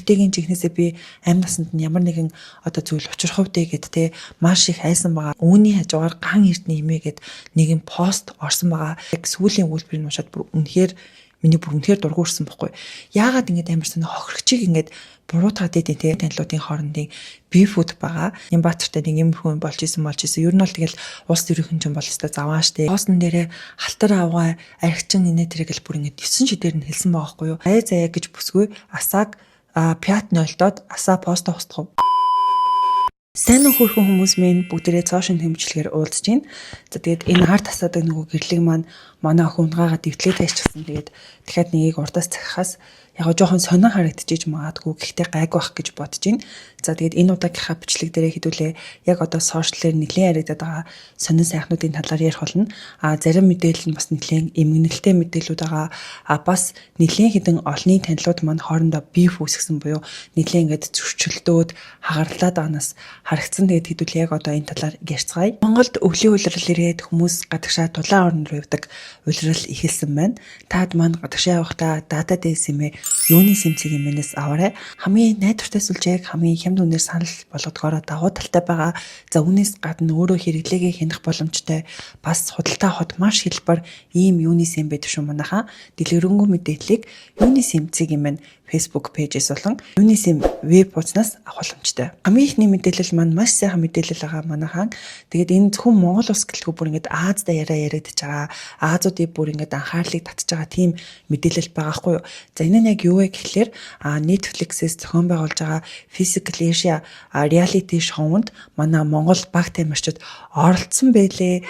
эмэгтэйгийн жигнэсээ би амь насанд нь ямар нэгэн одоо зүйл учрах үедээ гэд те маш их айсан байгаа. Үүний хажуугаар ган эрдний эмээ гэд нэгэн пост орсон байгаа. Яг сүүлийн үйлдвэрийг уншаад бүр үнэхээр дургуурсан бохгүй. Яагаад ингэж амар сонь хохирогчийг ингэж буруутгаад идэв те танилуудын хоорондын бифүүд байгаа. Нямбатартай нэг юмрхүү болж исэн. Ер нь бол тэгэл улс төрийнхэн ч юм бол өстой заваа штэ. Поостн дээрээ халтар авгаа архичин инээ тэрэгэл бүр ингэ 9 шидээр нь хэлсэн байгаа байхгүй юу. Заяа гэж бүсгүй асааг пят нойлдоод асаа пост хостгов. Сайн нөхөрхөн хүмүүс минь бүгдээрээ цоошин хэмжлэгээр уулзж байна. За тэгээд энэ арт асаадаг нөгөө гэрлэг маань манай охин унгаагаа дэвтлээ тайчсан. Тэгээд дахиад нэгийг урдаас цахихаас яг жоохон сонин харагдчихэж магадгүй гэхдээ гайгүй байх гэж бодож байна. За тэгээд энэ удаагийнхаа бичлэг дээрээ хэдүүлээ яг одоо сошиалээр нэлээд харагдаад байгаа сонин сайхнуудын талаар ярих болно. Зарим мэдээлэл нь бас нэлээд эмгэнэлтэй мэдээлэлүүд байгаа. Бас нэлээд хэдэн олонний танилуд маань хоорондоо биф үүсгэсэн буюу нэлээд ингээд зөрчилдөөд хагарлаад байгаанаас харагдсан. Тэгээд хэдүүлээ яг одоо энэ талаар ярьцгаая. Монголд өвлийн улирал ирээд хүмүүс гадагшаа дулаан орн руу явдаг улирал ихэлсэн байна. Таад маань гадагшаа явахдаа дата дэс юмээ юуны симцэг юмнээс аваарай. Хамгийн найдвартай сүлжээг хамгийн хямд үнээр санал болгодгоороо давуу талтай байгаа. За үүнээс гадна өөрөө хэрэглээгээ хянах боломжтой бас худалдаа хот маш хэлбэр ийм юуны сим байдаг шүү манайхаа. Дэлгэрэнгүй мэдээллийг юуны симцэг юм Facebook пэйжээс болон Unisym веб хуудаснаас авах боломжтой. Хамгийн ихний мэдээлэл маань маш сайхан мэдээлэл байгаа манайхаа. Тэгээд энэ зөвхөн Монгол улс гэлтгүй бүр ингээд Азад яриадж байгаа. Азуудыг бүр ингээд анхаарлыг татж байгаа тийм мэдээлэл байгаа хгүй юу. За энэ нь яг юу вэ гэхлээр Netflix-ээс зохион байгуулж байгаа Physical Asia reality show-нд манай Монгол баг тамирчид оролцсон байлээ.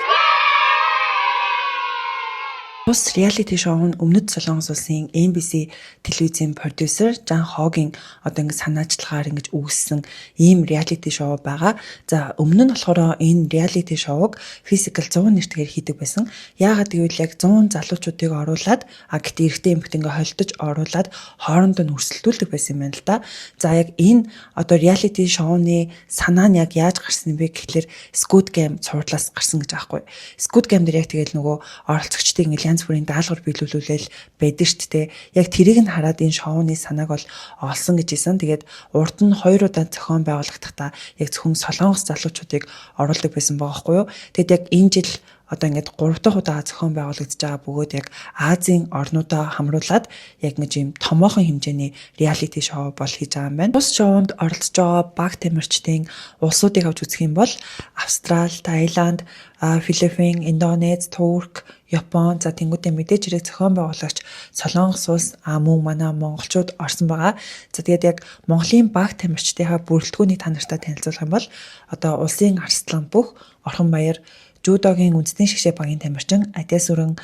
Бус reality show-н Өмнөд Солонгос улсын MBC телевизийн продюсер Жан Хогийн одоо ингэ санаачлагаар ингэж үүссэн ийм reality show байгаа. За өмнө нь болохоор энэ reality show-г Physical 100 нэртэйгээр хийдэг байсан. Яагаад гэвэл яг 100 залуучуудыг оруулаад гэтээ эрэгтэй эмэгтэй ингэ холдож оруулаад хоорондоо нь өрсөлдүүлдэг байсан юм байна л да. За яг энэ одоо reality show-ны санаа нь яг яаж гарсан бэ гэхлээр Squid Game цуурлаас гарсан гэж аахгүй. Squid Game дээр яг тэгэл нөгөө оролцогчдын ингэ бүрийн даалгавар биелүүлүүлэл байдаг шүү дээ. Яг тэрийг нь хараад энэ шоуны санааг бол олсон гэж хэлсэн. Тэгээд урд нь 2 удаа зохион байгуулагдахдаа яг зөвхөн Солонгос залуучуудыг оруулдаг байсан байгаа байхгүй юу. Тэгэд яг энэ жил одоо ингээд 3 дахь удаа зохион байгуулагдаж байгаа бөгөөд яг Азийн орнуудаа хамруулад яг нэг юм томоохон хэмжээний reality show бол хийж байгаа юм байна. Бус шоунд оролцож байгаа баг тамирчдын улсуудыг авч үзэх юм бол Австрали, Таиланд, Филиппин, Индонез, Турк, Япон, за тэнгуүтэй мэдээж хэрэг зохион байгуулагч Солонгос улс мөн манай монголчууд орсон байгаа. За тэгээд яг Монголын баг тамирчдынхаа бүрэлдэхүүнийг та нартай танилцуулах юм бол одоо улсын арслан бүх Орхон Баяр Жудогийн үндэсний шгшээ багийн тамирчин Адяс өрн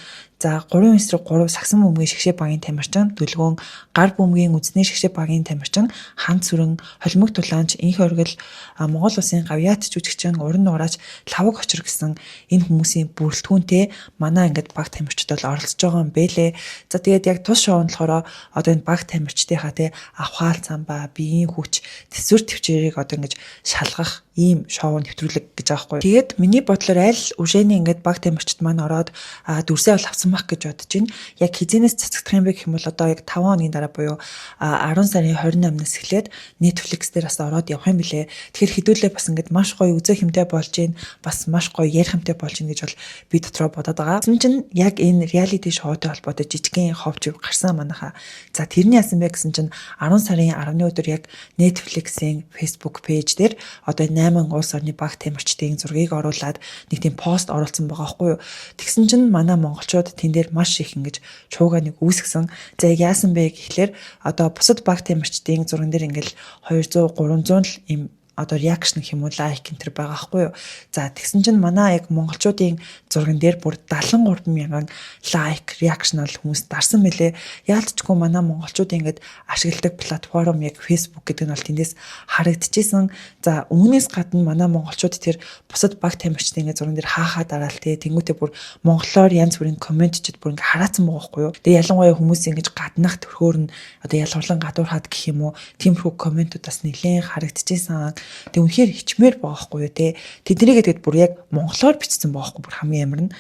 за 3 эсрэг 3 сагсан бөмбөгийн шгшээ багийн тамирчин Дүлгөөн гар бөмбөгийн үндэсний шгшээ багийн тамирчин Ханц сүрэн холимог тулаанч инх оргил Монгол улсын гавьяат жүжигчин уран нуураач лавг очир гэсэн энэ хүмүүсийн бүрэлдэхүүнтэй манай ингээд баг тамирчид бол оролцож байгаа юм бэлээ. За тэгээд яг тус шоунд болохоор одоо энэ баг тамирчдынхаа те авхаал цамбаа биеийн хүч төсвөр төвчээрийг одоо ингэж шалгах ийм шоу нэвтрүүлэг гэж байгаа байхгүй. Тэгээд миний бодлоор аль үжээний ингээд баг тамирчид маань ороод дүрсээ бол авсан мах гэж бодож байна. Яг хизэнээс цацагдах юм бэ гэх юм бол одоо яг 5 хоногийн дараа буюу 10 сарын 28-наас эхлээд Netflix дээр бас ороод явах юм билээ. Тэгэхээр хэдүүлээ бас ингээд маш гоё үзэх юмтай болж байна. Бас маш гоё ярих юмтай болж байна гэж бол би дотроо бодоод байгаа. Тэгсэн чинь яг энэ reality show-тэй холбоотой жижигхэн ховч гарсан манайхаа. За тэрний яасан бэ гэсэн чинь 10 сарын 10-ны өдөр яг Netflix-ийн Facebook page дээр одоо 8 улс орны баг тамирчдын зургийг оруулад нэг тийм пост оруулсан байгаа байхгүй юу. Тэгсэн чинь манай монголчууд тэн дээр маш их ингэж чуугаа нэг үүсгэсэн. За яг яасан бэ гэхлээр одоо бусад баг тамирчдын зурган дээр ингээл 200 300 л им одоо реакшн гэх юм уу лайк энэ төр байгаа байхгүй юу. За тэгсэн чинь манай яг монголчуудын зурган дээр бүр 73,000 лайк реакшн бол хүмүүс дарсан мөлий. Яалтчгүй манай монголчууд ингээд ашигладаг платформ яг Facebook гэдэг нь бол тэндээс харагдчихсэн. За үүнээс гадна манай монголчууд тэр бусад баг тамирчдын ингээд зурган дээр хаахаа дараал те тэнгуүтээ бүр монголоор янз бүрийн комментчд бүр ингээд хараацсан байгаа байхгүй юу. Тэгээ ялангуяа хүмүүс ингэж гаднах төрхөөр нь одоо ялгарлан гадуурхаад гэх юм уу тиймэрхүү комментуудаас нэлээд харагдчихсан. Тэг үнэхээр хичмээр байгаа хгүй юу те. Тэднийгээ тэгэд бүр яг монголоор бичсэн байгаа хгүй бүр хамгийн амар нь.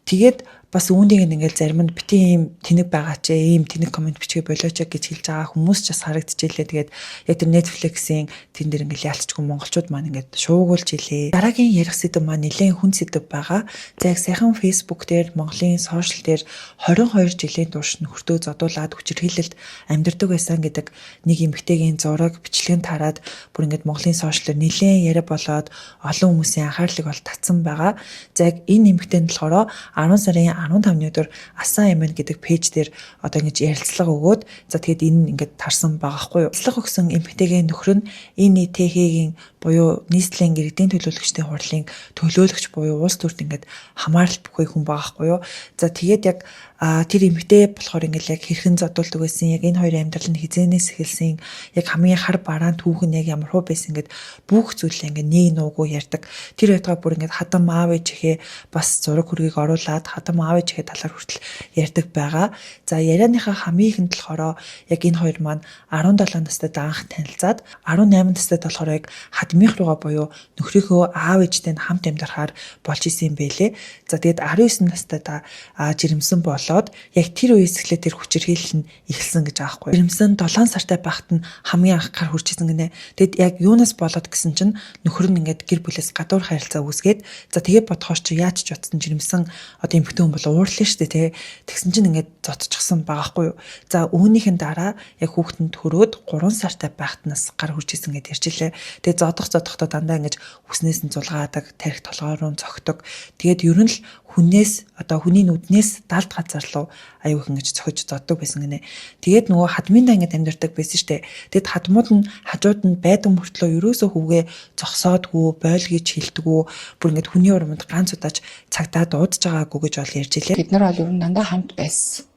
Тэгээд бас үүнийг ингээл зарим нь бити ийм тэнэг байгаа ч ийм тэнэг комент бичгээ болооч гэж хэлж байгаа хүмүүс ч бас харагдчихжээ. Тэгээд яг тэр Netflix-ийн тэн дээр ингээл яалтчгүй монголчууд маань ингээд шуугуулж илээ. Дараагийн ярих сэдв маань нэлээд хүн сэдв байгаа. За яг сайхан Facebook дээр Монголын сошиал дээр 22 жилийн турш нөхөртөө зодуулаад хүчирхийлэлд амьдардаг байсан гэдэг нэг эмэгтэйгийн зураг бичлэгэн тараад бүр ингээд Монголын сошиалээр нэлээд яриа болоод олон хүмүүсийн анхаарлыг бол татсан байгаа. За яг энэ эмэгтэйнд болохоор 10 сарын 15-ны өдөр Асан Эмэн гэдэг пэйж дээр одоо ингэж ярилцлага өгөөд за тэгээд энэ ингээд тарсан байгаа хгүй юу. Ярилцлага өгсөн эмэгтэйгийн нөхөр нь ИНТХ-ийн буюу нийслэлийн иргэдийн төлөөлөгчдийн хурлын төлөөлөгч буюу улс төрт ингээд хамаарал бүхий хүн байгаа хгүй юу. За тэгээд яг тэр эмэгтэй болохоор ингээд яг хэрхэн зодуулдаг байсан, яг энэ хоёрын амьдрал нь хизээнээс эхэлсэн, яг хамгийн хар бараан түүхэн яг ямар хөө байсан ингээд бүх зүйлээ ингээд нэг нуугүй ярьдаг. Тэр байтугай бүр ингээд хадам аав ээжихээ бас зураг хүргийг оруулаад хадам аав ээжихээ талаар хүртэл ярьдаг байгаа. За ярианыхаа хамгийн ихэнд болохоор яг энэ хоёр маань 17 настайд анх танилцаад 18 настайд болохоор яг хадмынх руугаа буюу нөхрийнхөө аав ээжтэй хамт амьдрахаар болж исэн юм бэлээ. За тэгээд 19 настайд жирэмсэн болоод яг тэр үеэс эхлээд тэр хүчирхийлэл нь эхэлсэн гэж аахгүй. Жирэмсэн 7 сартай байхад нь хамгийн анх гар хүрч исэн гинэ. Тэгэд яг юунаас болоод гэсэн чинь нөхөр нь ингээд гэр бүлээс гадуур харилцаа үүсгээд за тэгээд бодхоос чи яаж ч утсан жирэмсэн одоо эмэгтэй хүн бол уурлаа шүү дээ те. Тэгсэн чинь ингээд зодчихсан байгаа хгүй юу. За үүнийхэн дараа яг хүүхдэнд төрөөд 3 сартай байхтнаас гар хүрч исэн гэдээ ярьжлээ. Тэгээд зодохдоо дандаа ингэж хүснээс нь зулгаадаг, тарих толгойроо цогтөг. Тэгээд ер нь л хүнээс одоо хүний нүднээс далд газар руу аюух ингэж цохиж зоддог байсан гинэ. Тэгээд нөгөө хадминдаа ингэж амьдардаг байсан штэ. Тэгэд хадмууд нь хажууд нь байдаг мөртлөө ерөөсөө хүүгээ зогсоодгүй, бойлгийч хилдэггүй, бүр ингэж хүний урманд ганц удаач цагдаа дуудаж байгаагүй гэж бол ярьж илээ. Бид нар бол ер нь дандаа хамт байсан.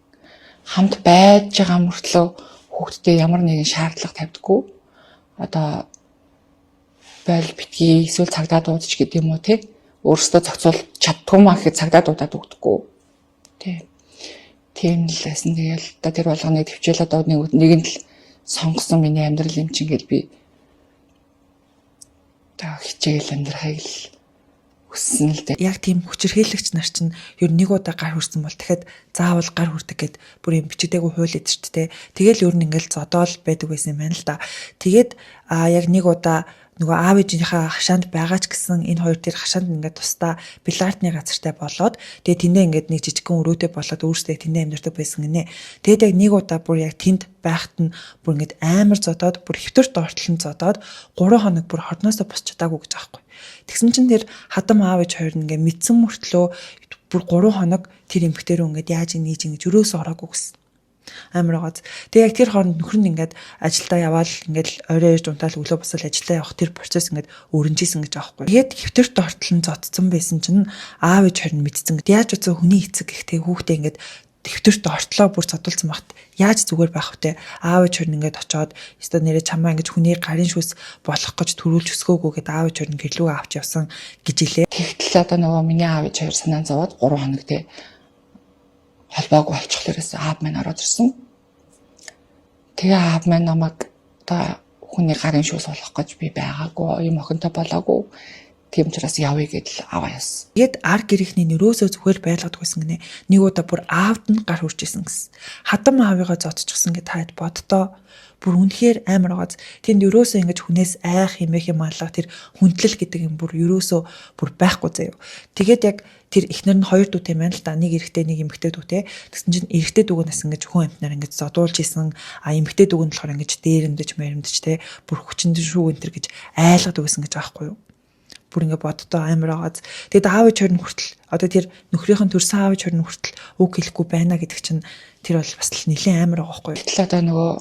Хамт байж байгаа мөртлөө хүүхдэд ямар нэгэн шаардлага тавьдаггүй. Одоо бойл битгий эсвэл цагдаа дуудаж гэдэг юм уу те. Өөрөөсөө зохицуул чаддгүй маа гэхэд цагдаа дуудаад өгдөггүй. Тийм л байсан. Тэгэл одоо тэр болгоныг төвчээл одоо нэгэнд л сонгосон миний амьдрал юм чинь гэж би одоо хичээл амьдрахыг л хүссэн л дээ. Яг тийм хүчирхийлэгч нар чинь ер нь нэг удаа гар хүрсэн бол дахиад заавал гар хүрдэг гэд бүр юм бичигдээгүй хууль эд ч тээ. Тэгэл ер нь ингээл зодоол байдаг байсан юм байна л да. Тэгээд яг нэг удаа нөгөө аав ээжийнхээ хашаанд байгаа ч гэсэн энэ хоёр тэр хашаанд ингээд тусдаа бильярдны газартай болоод тэгээ тэндээ ингээд нэг жижигхэн өрөөтэй болоод өөрсдөө тэндээ амьдардаг байсан гинэ. Тэгээд яг нэг удаа бүр яг тэнд байхад нь бүр ингээд амар зодоод бүр хэвтэрт ортолн зодоод 3 хоног бүр хорноосоо босч чадаагүй гэж аахгүй. Тэгсэн чинь тэр хадам аав ээж хоёр нь ингээд мэдсэн мөртлөө бүр 3 хоног тэр эмэгтэй рүү ингээд яаж нээж ингэж өрөөсөө ороогүй гэсэн. Амар гоц. Тэгээ яг тэр хооронд нөхөр нь ингээд ажилдаа яваал ингээд орой ирж унтаал өглөө босол ажилдаа явах тэр процесс ингээд өрнжсэн гэж аахгүй. Тэгээд хэвтэрт ортолн зодцсон байсан чинь аав ээж хоёр нь мэдсэн. Яаж үгүй хүний эцэг ихтэй хүүхдээ ингээд хэвтэрт ортлоо бүр зодуулсан багт яаж зүгээр байх вэ? Аав ээж хоёр нь ингээд очоод өстө нэрээ чамаа ингээд хүний гарын шүүс болох гэж төрүүлж өсгөөгөө гэд аав ээж хоёр нь гэрлүүг авч явсан гэж илээ. Тэгтэл одоо нөгөө миний аав ээж хоёр санаа зовоод 3 хоног те холбоогүй болчихлоорээс аав маань ороод ирсэн. Тэгээ аав маань намайг одоо хүний гарын шүүс болох гэж би байгаагүй, юм охинтой болоогүй. Тийм учраас явъя гэдэл аваа яасан. Тэгэд ар гэрийнхний нөрөөсөө зүгээр байлгадаггүйсэн гинэ. Нэг удаа бүр аавд нь гар хүрчээсэн гэсэн. Хадам аавыгаа зодчихсон гэж таад боддоо. Бүр үнэхээр амар гоц. Тэнд ерөөсөө ингэж хүнээс айх хэмээх юм алга тэр хүндлэл гэдэг юм бүр ерөөсөө бүр байхгүй заяа. Тэгээд яг тэр эхнэр нь 2 дүүтэй байна л да. Нэг эрэгтэй, нэг эмэгтэй дүүтэй. Тэгсэн чинь эрэгтэй дүүгнээс ингэж хүн амтнаар ингэж зодуулж исэн. Эмэгтэй дүүг нь болохоор ингэж дээрэмдэж мэрэмдэж те бүр хүчинд шүү энэ төр гэж айлгадаг байсан гэж аахгүй юу. Бүр ингэ боддоо амар байгааз. Тэгэд аав ээж хоёр нь хүртэл одоо тэр нөхрийнх нь төрсэн аав ээж хоёр нь хүртэл үг хэлэхгүй байна гэдэг чинь тэр бол бас л нэлээд амар байгаа байхгүй юу. Гэтэл одоо нөгөө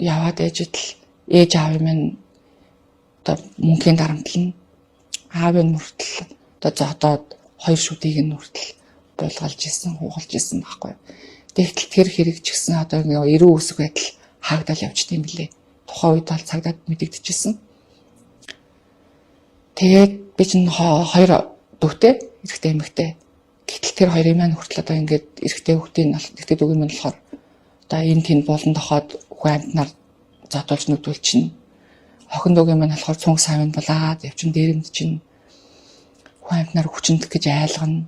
яваад ээжэд л ээж аав минь одоо мөнхийн дарамтлан аав нь хүртэл одоо зодоод хоёр шүдийг нь хүртэл булгалж исэн, хугалж исэн байхгүй юу. Тэгтэл тэр хэрэг ч гэсэн одоо ингээ эрүү үсэг байтал хаагдал явчт юм билээ. Тухайн үед бол цагдаад мэдэгдэжсэн. Тэгээд би чинь 2 дүүтэй, эрэгтэй эмэгтэй. Гэтэл тэр хоёрын маань хүртэл одоо ингээд эрэгтэй эрэгтэй дүүгийн маань болохоор одоо энэ тэнд болон тохоод хүн амтнаар зодуулж нүдүүл чинь. Охин дүүгийн маань болохоор цунг савын булаад явчин дээрэмд чинь хүн амтнаар хүчнэлт гэж айлгана.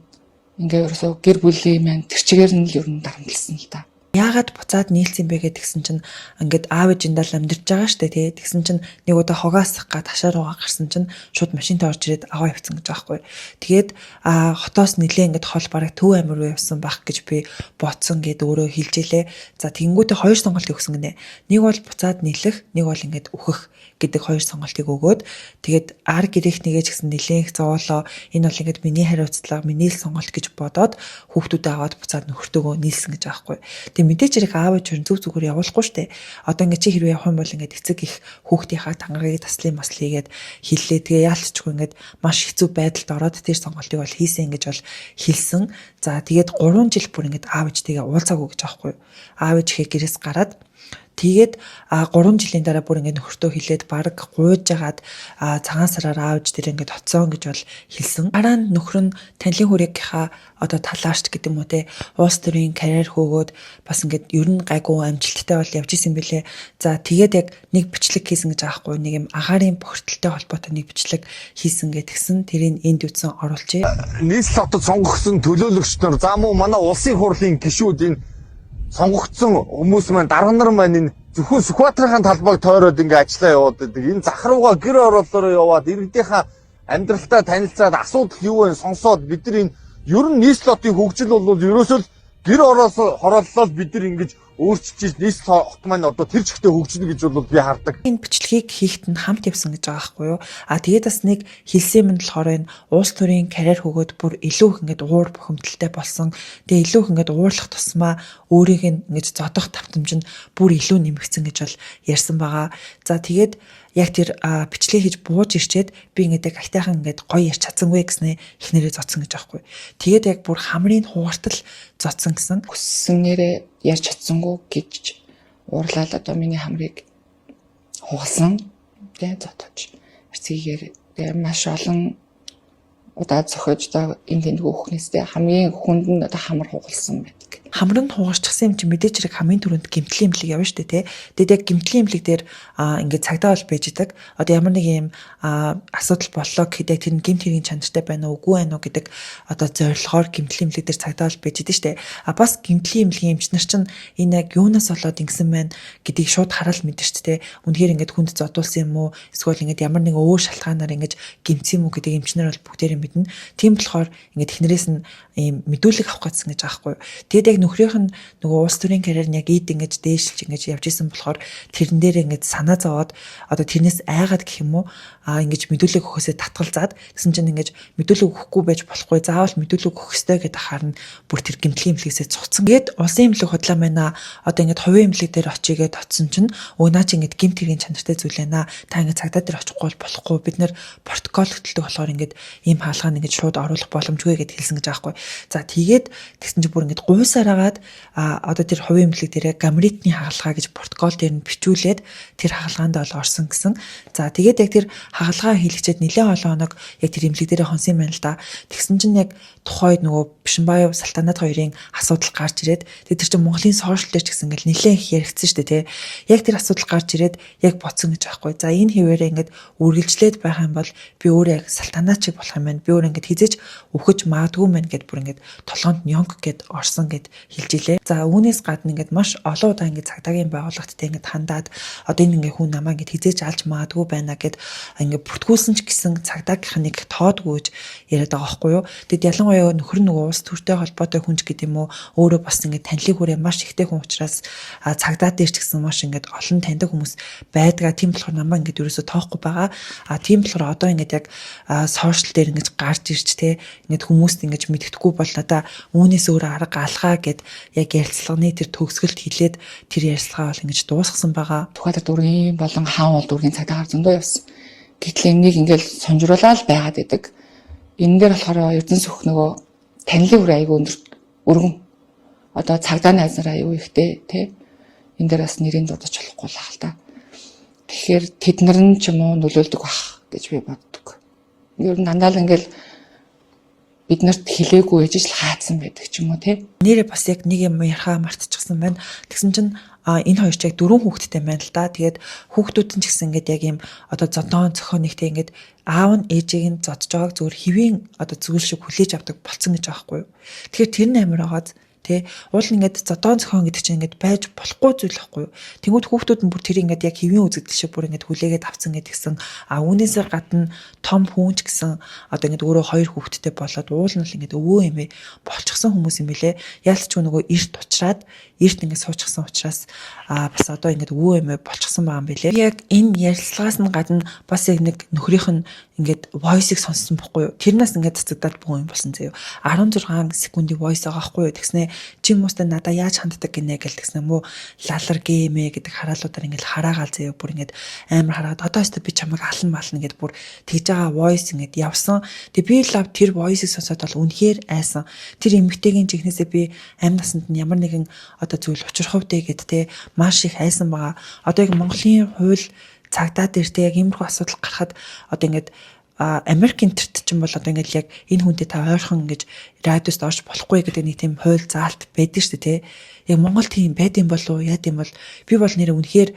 ингээ ерөөсөө гэр бүлийн маань тэр чигээр нь л ер нь дарамтлсан л да. Яагаад буцаад нийлсэн бэ гэдгсэн чинь ингээд аав ээжиндээ л амьдарч байгаа штэ тий. Тэгсэн чинь нэг удаа хогаасах гад хашаа руугаа гарсан чинь шууд машинтай орж ирээд аваа явцсан гэж байгаа байхгүй. Тэгээд хотоос нилээ ингээд хол бараг Төв аймаг руу явсан байх гэж би бодсон гэд өөрөө хэлж илээ. За тэгэнгүүтээ хоёр сонголт өгсөн гинэ. Нэг бол буцаад нийлэх, нэг бол ингээд үхэх гэдэг хоёр сонголтыг өгөөд тэгээд ар гэрээхнийгээ ч гэсэн нилээх зовоолоо энэ бол ингээд миний хариуцлага, миний л сонголт гэж бодоод хүүхдүүдээ аваад буцаад нөхөртөөгөө нийлсэн гэж байгаа байхгүй. Мэдээж хэрэг аав ээж зөв зүгээр явуулахгүй штэ. Одоо ингээд чи хэрвээ явах юм бол ингээд эцэг их хүүхдийнхаа тангарыг таслын маслыгээд хиллээ. Тэгээ яалтчгүй ингээд маш хэцүү байдалд ороод тэр сонголтыг бол хийсэн гэж бол хэлсэн. За тэгээд 3 жил бүр ингээд аав ээжтэйгээ уулзаагүй гэж аахгүй юу. Аав ээжийнхээ гэрээс гараад тэгээд 3 жилийн дараа бүр ингээд нөхөртөө хилээд баг гуйж агаад цагаан сараар аавж тэр ингээд хоцсон гэж бол хэлсэн. Дараа нь нөхөр нь танилын хүрээхийнхаа одоо талаарч гэдэг юм уу те уус төрийн карьер хөөгөөд бас ингээд ер нь гайгүй амжилттай бол явж исэн бэлээ. За тэгээд яг нэг бичлэг хийсэн гэж аахгүй нэг юм агаарын бохирдолтой холбоотой нэг бичлэг хийсэн гэдгсэн тэрийг энд үтсэн оруулжээ. Нийслэл хотод сонгогдсон төлөөлөгч нар за мөн манай улсын хурлын гишүүд энэ сонгогдсон хүмүүс маань дарга нар маань энэ зөвхөн Сүхбаатарын талбайг тойроод ингээ ажиллаа яваад байдаг. Энэ захрууга гэр ороолоор яваад иргэдийнхаа амьдралтай танилцаад асуудал юу вэ сонсоод бид нар энэ ер нь нийслэл хотын хөгжил бол ерөөсөө л гэр хорооллоо бид нар ингэж өөрчилж нийслэл хот маань одоо тэр чигтээ хөгжинө гэж бол би хардаг. Энэ бичлэгийг хийхэд нь хамт явсан гэж байгаа байхгүй юу? Тэгээд бас нэг хэлсэн юм болохоор энэ улс төрийн карьер хөгөөд бүр илүү их ингээд уур бухимдалтай болсон. Тэгээ илүү их ингээд уурлах тусмаа өөрийг ингэж зодох давтамж нь бүр илүү нэмэгдсэн гэж бол ярьсан байгаа. За тэгээд яг тэр бичлэг хийж бууж ирчээд би ингээд агтайхан ингээд гоё ярьж чадсангүй гэснээр эхнэрээ зодсон гэж байгаа байхгүй. Тэгээд яг бүр хамрын хугартал зодсон гэсэн. Хүссэнээрээ ярьж чадсангүй гэж уурлаад одоо миний хамрыг хугалсан. Тэгээ зодож. Эцгээр тэгээ маш олон удаа зохиож одоо энэ тэндгүй хүүхнээсээ хамгийн хүнд нь одоо хамар хугалсан байдаг. Хамрын хугарчихсан юм чи мэдээж хэрэг хамгийн түрүүнд гэмтлийн имлэг явна шүү дээ тий. Тэгээд яг гэмтлийн имлэг дээр ингээд цагдаа бол байж идэг. Одоо ямар нэг юм асуудал боллоо гэхэд яг тэр гэмт хэргийн чанартай байна уу үгүй байна уу гэдэг одоо зорилгоор гэмтлийн имлэг дээр цагдаа бол байж идэг шүү дээ. Бас гэмтлийн имлэгийн эмчнэр чинь энэ яг юунаас болоод ингэсэн байна гэдгийг шууд хараад мэдэн шүү дээ. Үнэхээр ингээд хүнд зодуулсан юм уу эсвэл ингээд ямар нэг өөр шалтгаанаар ингээд гэмтсэн юм уу гэдэг эмчнэр бол бүгдээрээ мэднэ. Тийм болохоор ингээд эхнэрээс нь ийм мэдүүлэг авах гэсэн гэж байгаа байхгүй. Тэгээд яг нөхрийнх нь нөгөө улс төрийн карьер нь яг ийд ингэж дээшилж ингэж явж исэн болохоор тэрэн дээр ингэж санаа зовоод одоо тэрнээс айгаад гэх юм уу ингэж мэдүүлэг өгөхөөсөө татгалзаад гэсэн чинь ингэж мэдүүлэг өгөхгүй байж болохгүй заавал мэдүүлэг өгөх ёстой гэдэг харна бүр тэр гэмтлийн имлэгсээ цуцсан. Гээд улсын имлэг худлаа байна одоо ингэж хувийн имлэг дээр очигээд оцсон чинь өө наа чи ингэж гэмт хэргийн чанартай зүйл байна та ингэж цагдаа дээр очихгүй болохгүй бид нэр протокол хөтэлдэг болохоор ингэж ийм хаалгааг ингэж шууд оруулах боломжгүй гэд хэлсэн гэж байгаа байхгүй. За тэгээд тэгсэн чинь бүр ингэж гуйсаар агаад одоо тэр хувийн имлэг дээр гамритны хаалгаа гэж протокол дээр нь бичүүлээд тэр хаалгаанд бол орсон гэсэн. За тэгээд яг тэр хаалгаа хийлгчээд нэлээд олон хоног яг тэр имлэг дээр хонсон юм байна л да. Тэгсэн чинь яг тухайд нөгөө Бишимбаев Салтанат хоёрын асуудал гарч ирээд тэр чинь Монголын сошиал дээр ч гэсэн ингээл нэлээд их яригдсан шүү дээ тий. Яг тэр асуудал гарч ирээд яг боцсон гэж байхгүй. За энэ хэвээрээ ингээд үргэлжлээд байх юм бол би өөрөө яг Салтанат чиг болох юм байна. Би өөрөө ингээд хизэж өвхөж маадгүй мэн гэд бүр ингээд толгоонд нёнг гэд орсон гэд хэлж илээ. За үүнээс гадна ингээд маш олон удаа ингээд цагдаагийн байгууллагаттай ингээд хандаад одоо энэ ингээд хүн намаа ингээд хизээж алж маадгүй байна гэд ингээд бүртгүүлсэн ч гэсэн цагдаагийнх нэг тоодгүйж яриад байгаа байхгүй юу. Тэгэд ялангуяа нөхөр нөгөө улс төртэй холбоотой хүнч гэдэг юм уу өөрөө бас ингээд танилыг хүрээ маш ихтэй хүн учраас цагдаа дээр ч гэсэн маш ингээд олон таньдаг хүмүүс байдгаа. Тийм болохоор намаа ингээд ерөөсө тоохгүй байгаа. Тийм болохоор одоо ингээд яг сошиал дээр ингээд гарч ирж те ингээд хүмүүст ингээд мэддэхгүй бол надаа үүнээс өөр арга алгаа гэд яг ярилцлагын тэр төгсгөлд хилээд тэр ярилцлага бол ингэж дуусгасан байгаа. Тухайд дүүргийн болон хаан бол дүүргийн цагдаагаар зөндөө явсан. Гэтэл энийг ингээл сонжруулаад байгаад идэг. Энэ дээр болохоор Эрдэнэ сүх нөгөө танилын үр аягүй өргөн. Одоо цагдаа найз нар аягүй ихтэй тий. Энэ дээр бас нэрийн дуудаж болохгүй л хаал та. Тэгэхээр тэд нар нь ч юм уу нөлөөлдөг бах гэж би боддог. Ер нь дандаа л ингээл бид нарт хэлээгүй ээж л хаацсан байдаг ч юм уу тий. Нэрээ бас яг нэг юм ярихаа мартчихсан байна. Тэгсэн чинь энэ хоёр ч яг 4 хүүхэдтэй байна л да. Тэгээд хүүхдүүд нь ч гэсэн ингээд яг ийм одоо зодон зохионэгтэй ингээд аав нь ээжийг нь зодж байгааг зөвхөн хэвийн одоо зүйл шиг хүлээж авдаг болцсон гэж байгаа байхгүй юу. Тэгэхээр тэр нь амар байгаад Тэ уул ингээд зодон зохион гэдэг чинь ингээд байж болохгүй зүйл байхгүй юу. Тэнгүүд хүүхдүүд нь бүр тэр ингээд яг хэвийн үзэгдэл шиг бүр ингээд хүлээгээд авцсан гэдгсэн. Үүнээсээ гадна том хүн ч гэсэн одоо ингээд өөрөө хоёр хүүхэдтэй болоод уул нь л ингээд өвөө эмээ болчихсон хүмүүс юм билэ. Яалтч нөгөө эрт уучраад эрт ингээд суучихсан учраас бас одоо ингээд өвөө эмээ болчихсон байгаа юм билэ. Яг энэ ярилцлагаас нь гадна бас яг нэг нөхрийнх нь ингээд voice-ыг сонссон бохгүй юу. Тэрнээс ингээд цэцэгдээд бүх юм болсон заяа. 16 секундын voice байгаа байхгүй юу. Тэгснэ чи хүмүүстэй надаа яаж ханддаг гинэ гэл тэгснэ мөө лалар гэмэ гэдэг хараалуудаар ингээд хараагаал заяа. Бүр ингээд амар хараад одоо өстө би чамайг алан мална гэд бүр тэгж байгаа voice ингээд явсан. Тэг би лав тэр voice-ыг сонсоод бол үнэхээр айсан. Тэр эмэгтэйгийн жигнэсээ би амь насанд нь ямар нэгэн одоо зүйл учрах хувьдээ гэд те маш их айсан байгаа. Одоо яг Монголын хууль цагдаа дээр те яг иймэрхүү асуудал гарахад одоо ингээд Америк интерт ч юм бол одоо ингээд яг энэ хүнтэй та ойрхон ингэж радиост орж болохгүй гэдэг нэг тийм хууль заалт байдаг шүү дээ те. Яг Монгол тийм байд юм болов уу яа гэм бол би бол нэр үнэхээр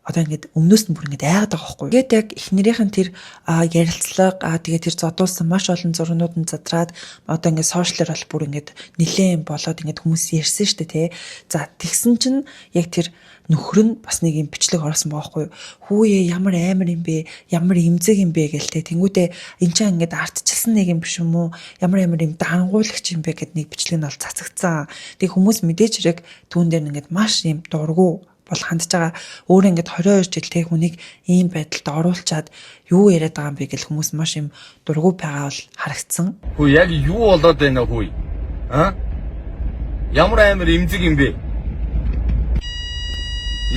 одоо ингээд өмнөөс нь бүр ингээд айгаад байгаа байхгүй. Тэгээд яг эхнэрийнхэн тэр ярилцлага тэгээд тэр зодуулсан маш олон зургнууд нь задраад одоо ингээд сошиалэр бол бүр ингээд нилээн болоод ингээд хүмүүс ярьсан шүү дээ те. За тэгсэн чинь яг тэр нөхөр нь бас нэг юм бичлэг орсон байгаа байхгүй. Хүүе ямар амар юм бэ? Ямар имзэг юм бэ гэлтэй. Тэнгүүдээ эн чинь ингээд ардчилсан нэг юм биш юм уу? Ямар юм дангуулагч юм бэ гэд нэг бичлэг нь бол цацагцсан. Тэг хүмүүс мэдээж хэрэг түүн дээр ингээд маш юм дургу бол хандж байгаа. Өөрөө ингээд 22 жил тэг хүнийг ийм байдалд оруулчаад юу яриад байгаа юм бэ гэл хүмүүс маш юм дургу байгаа бол харагдсан. Хүү яг юу болоод байна хүү? Ямар амар имзэг юм бэ?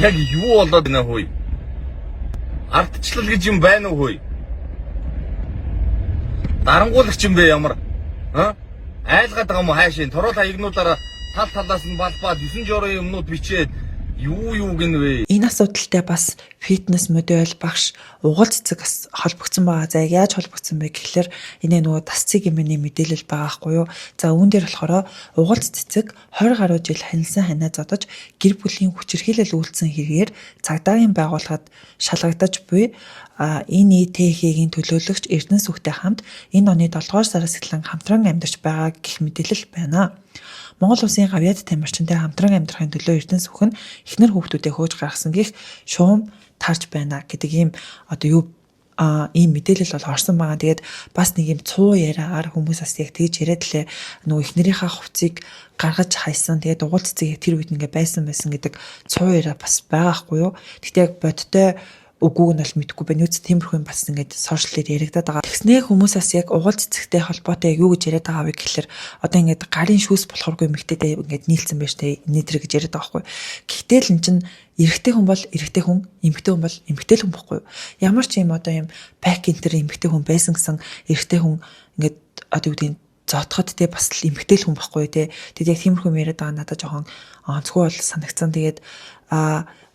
Яг юу болоод байна хүү? Ардчлал гэж юм байна уу хүү? Дарангуулагч юм бэ ямар? Айлгаад байгаа юм уу хайшин? Торол хаягнуудаараа тал талаас нь балбаад 9 жорын юмнууд бичээд юу гинвэ? Энэ асуудалтай бас фитнес модель багш угал цэцэг холбогдсон байгаа. За яаж холбогдсон бэ гэхэлэр энэ нөгөө тас цэг юмны мэдээлэл байгаа хгүй юу. За үүн дээр болохоор угал цэцэг 20 гаруй жил ханилсан ханаа зодож гэр бүлийн хүчирхийлэл үйлдсэн хэрэгээр цагдаагийн байгууллагад шалгагдаж буй энэ ИТХ-ийн төлөөлөгч Эрдэнэс хүүхдэд хамт энэ оны 7 дугаар сараас эхлэн хамтран амьдарч байгаа гэх мэдээлэл байна. Монгол улсын гавьяад тамирчинтай хамтран амьдрахын төлөө Эрдэнэс хүүхэн эхнэр хүүхдүүдээ хөөж гаргасан гих шуум тарж байна гэдэг ийм одоо ийм мэдээлэл бол орсон байгаа. Тэгээд бас нэг ийм цуу яриагаар хүмүүс бас яг тэгж яриад лээ. Нөгөө эхнэрийнхээ хувцсыг гаргаж хайсан. Тэгээд угуул цэцэг тэр үед ингээ байсан гэдэг цуу яриа бас байгаа хгүй юу. Гэхдээ яг бодтой үгүйг нь бол мэдэхгүй байна. Үз тиймэрхүү юм бас ингээд сошиалээр яригадаад байгаа. Тэгснээ хүмүүсээс яг угуул цэцэгтэй холбоотой юу гэж яриад байгаа вэ гэхэлэр одоо ингээд гарын шүүс болохооргүй эмэгтэйтэй ингээд нийлсэн байж тээ нэтэр гэж яриад байгаа хгүй. Гэхдээ л эн чинь эрэгтэй хүн бол эрэгтэй хүн, эмэгтэй хүн бол эмэгтэй хүн бохгүй юу. Ямар ч юм одоо юм пак энтер эмэгтэй хүн байсан гэсэн эрэгтэй хүн ингээд одоо юу гэдэг зоотход те бас л эмэгтэй хүн бохгүй юу те. Тэгэд яг тиймэрхүү юм яриад байгаа надад жоохон онцгой бол санагцсан. Тэгээд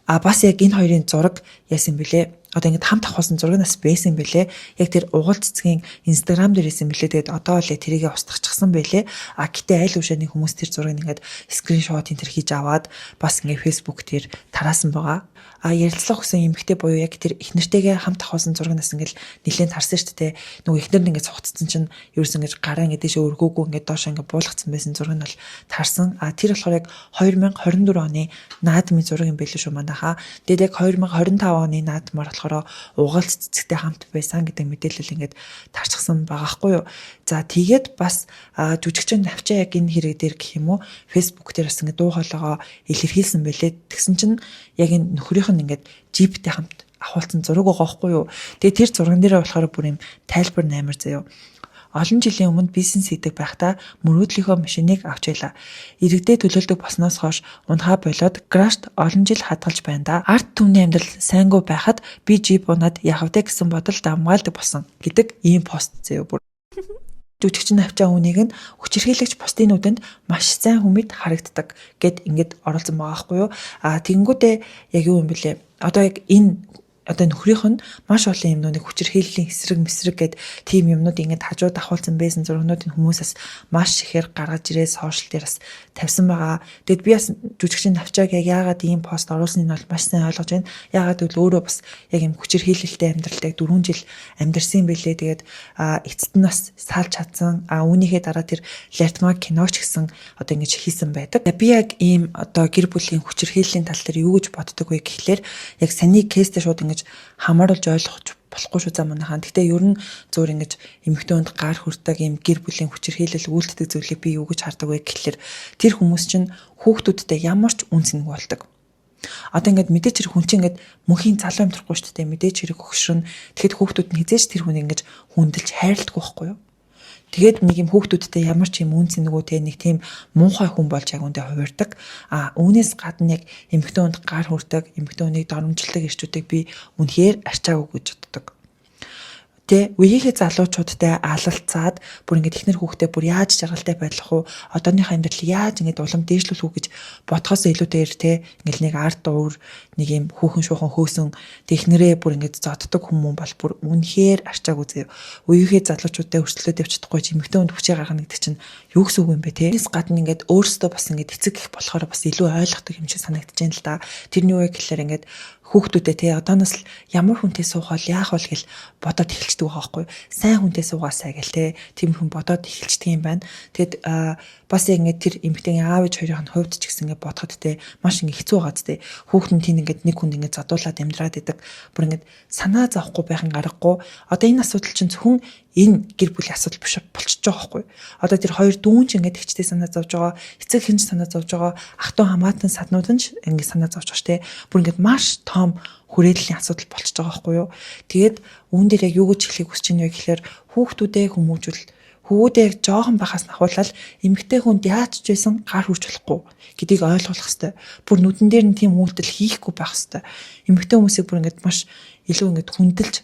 бас яг энэ хоёрын зураг яасан бэлээ. Одоо ингээд хамт авахсан зурагнаас байсан бэлээ. Яг тэр угуул цэцгийн Instagram дээр байсан бэлээ. Тэгээд одоо л тэрийгэ устгахчихсан бэлээ. Гэтээ аль ушааны хүмүүс тэр зургийг ингээд скриншот энэ хийж аваад бас ингээд Facebook дээр тараасан байгаа. Ярилцлага өгсөн эмэгтэй буюу яг тэр эхнэртэйгээ хамт авахсан зурагнаас ингээд нэлээд харсан шүү дээ. Нөгөө эхнэр нь ингээд цугцсан чинь ерөөс ингээд гараа ингээд дэше өргөөгүй ингээд доош ингээд буулгацсан байсан зураг нь бол тарсан. Тэр болохоор яг 2024 оны наадмын зураг юм байлээ шүү манайхаа. Тэгээд яг 2025 оны наадмаар болохоор угаалт цэцэгтэй хамт байсан гэдэг мэдээлэл ингээд тарчихсан байгаа хгүй юу. За тэгээд бас жүжигчин навчаа яг энэ хэрэг дээр гэх юм уу Facebook дээр бас ингээд дуу хоолойгоо илэрхийлсэн байлээ. Тэгсэн чинь яг энэ нөхрийнх нь ингээд джиптэй хамт авахулсан зураг байгаа хгүй юу. Тэгээд тэр зурган дээр болохоор бүр юм тайлбар 8 заяа. Олон жилийн өмнө бизнес хийдэг байхдаа мөрөөдлийнхөө машиныг авч байлаа. Иргэдээ төлөвлөдөг болсноос хойш унахаа болоод крашт олон жил хадгалж байна да. Арт түмний амьдрал сайнгүй байхад би джип унаад явдаа гэсэн бодол дамгаалдаг болсон гэдэг ийм пост заяа бүр. Жүжигчин навчаа үнийг нь хүчирхийлэгч постын нүдэнд маш сайн хүмэд харагддаг гэд ингээд оролцсон байгаа хгүй юу. Тэгэнгүүтээ яг юу юм бэлээ. Одоо яг энэ одоо нөхрийнх нь маш олон юмнуудыг хүчирхийллийн эсрэг гэд тийм юмнууд ингээд хажууд давхуулсан байсан зургнуудын хүмүүсээс маш ихээр гаргаж ирээ сошиал дээр бас тавьсан байгаа. Тэгэд би бас жүжигчин навчааг яг яагаад ийм пост оруулсныг нь бол маш сайн ойлгож байна. Яагаад гэвэл өөрөө бас яг юм хүчирхийлэлтэй амьдралтай 4 жил амьдарсан байлээ. Тэгээд эцэст нь бас салж чадсан. Үүнийхээ дараа тэр Лертмаг киноч гэсэн одоо ингэж хийсэн байдаг. Би яг ийм одоо гэр бүлийн хүчирхийллийн тал дээр юу гэж боддог вэ гэхлээр яг саний кейстэй шууд ингэж хамааруулж ойлгож болохгүй шүү за манайхаа. Гэхдээ ер нь зөөр ингэж эмэгтэйнд гар хүрдэг ийм гэр бүлийн хүчирхийлэл үйлддэг зүйлийг би юу гэж хардаг вэ гэхлээр тэр хүмүүс чинь хүүхдүүдтэй ямар ч үнс нэг болдог. Одоо ингээд мэдээч хэрэг хүн чинь ингээд мөнхийн залуу амьдрахгүй шүү дээ. Мэдээч хэрэг өгшрөн. Тэгэхэд хүүхдүүд нь хизээч тэр хүнийг ингэж хүндэлж хайрладаг байхгүй юу? Тэгээд нэг юм хүүхдүүдтэй ямар ч юм үнц нөгөө те нэг тийм муухай хүн болж яг үндэ хувирдаг. Үүнээс гадна яг эмэгтэй хүнд гар хүрдэг, эмэгтэй хүнийг доромжилдаг ирчүүдийг би үнэхээр арчаагүй гэж боддог. Тэ үеийнхээ залуучуудтай алалцаад бүр ингээд ихнэр хүүхдээ бүр яаж жаргалтай байх уу? Одооныхаа амьдрал яаж ингээд улам дээшлүүлэх үү гэж бодхоос илүүтэйгээр те ингээд нэг ард дуур нэг юм хүүхэн шуухан хөөсөн технэрээ бүр ингээд зоддог хүмүүс бол бүр үнэхээр арчаагүй зөө. Үеийнхээ залуучуудтай өрсөлдөөд явчихдаггүй ч эмэгтэй хүнд хүчээ гаргана гэдэг чинь юу гэсэн үг юм бэ те? Тэрс гадна ингээд өөрсдөө бас ингээд эцэг гэх болохоор бас илүү ойлгохдаг юм шиг санагдаж байна л да. Тэрний үе гэхэлэр ингээд хүүхдүүдээ те одооноос л ямар хүнтэй суух бол яах вэ гэл бодоод эхэлчихдэг байгаа байхгүй. Сайн хүнтэй суугаасаа гэл те тийм хүн бодоод эхэлчихдэг юм байна. Тэгэд бас яг ингээд тэр эмэгтэйгийн аав ээж хоёрын хувьд ч гэсэн ингээд бодоход те маш ингээд хэцүү байгаа зү те. Хүүхэд нь тийм ингээд нэг хүнд ингээд задуулаад амьдраад идэг. Бүр ингээд санаа зовхгүй байх нь гаргагүй. Одоо энэ асуудал чинь зөвхөн энэ гэр бүлийн асуудал биш болчихж байгаа байхгүй. Одоо тэр хоёр дүүн ч ингээд ихчтэй санаа зовж байгаа, эцэг хинж санаа зовж байгаа, ах トゥ хамаатан саднууд нь ч ингээд санаа зовж байгаа штэ. Бүр ингээд маш том хүрээллийн асуудал болчихж байгаа байхгүй юу. Тэгээд үүн дээр яг юу гэж хэлхийг хүсэж байна вэ гэхээр хүүхдүүдээ хүмүүжүүл хөвгүүдээ яг жоохон байхаас нахуулаад эмэгтэй хүнд яаж ч байсан гар хүрч болохгүй гэдгийг ойлгох хэрэгтэй. Бүр нүдэн дээр нь тийм үйлдэл хийхгүй байх хэрэгтэй. Эмэгтэй хүмүүсийг бүр ингээд маш илүү ингээд хүндэлж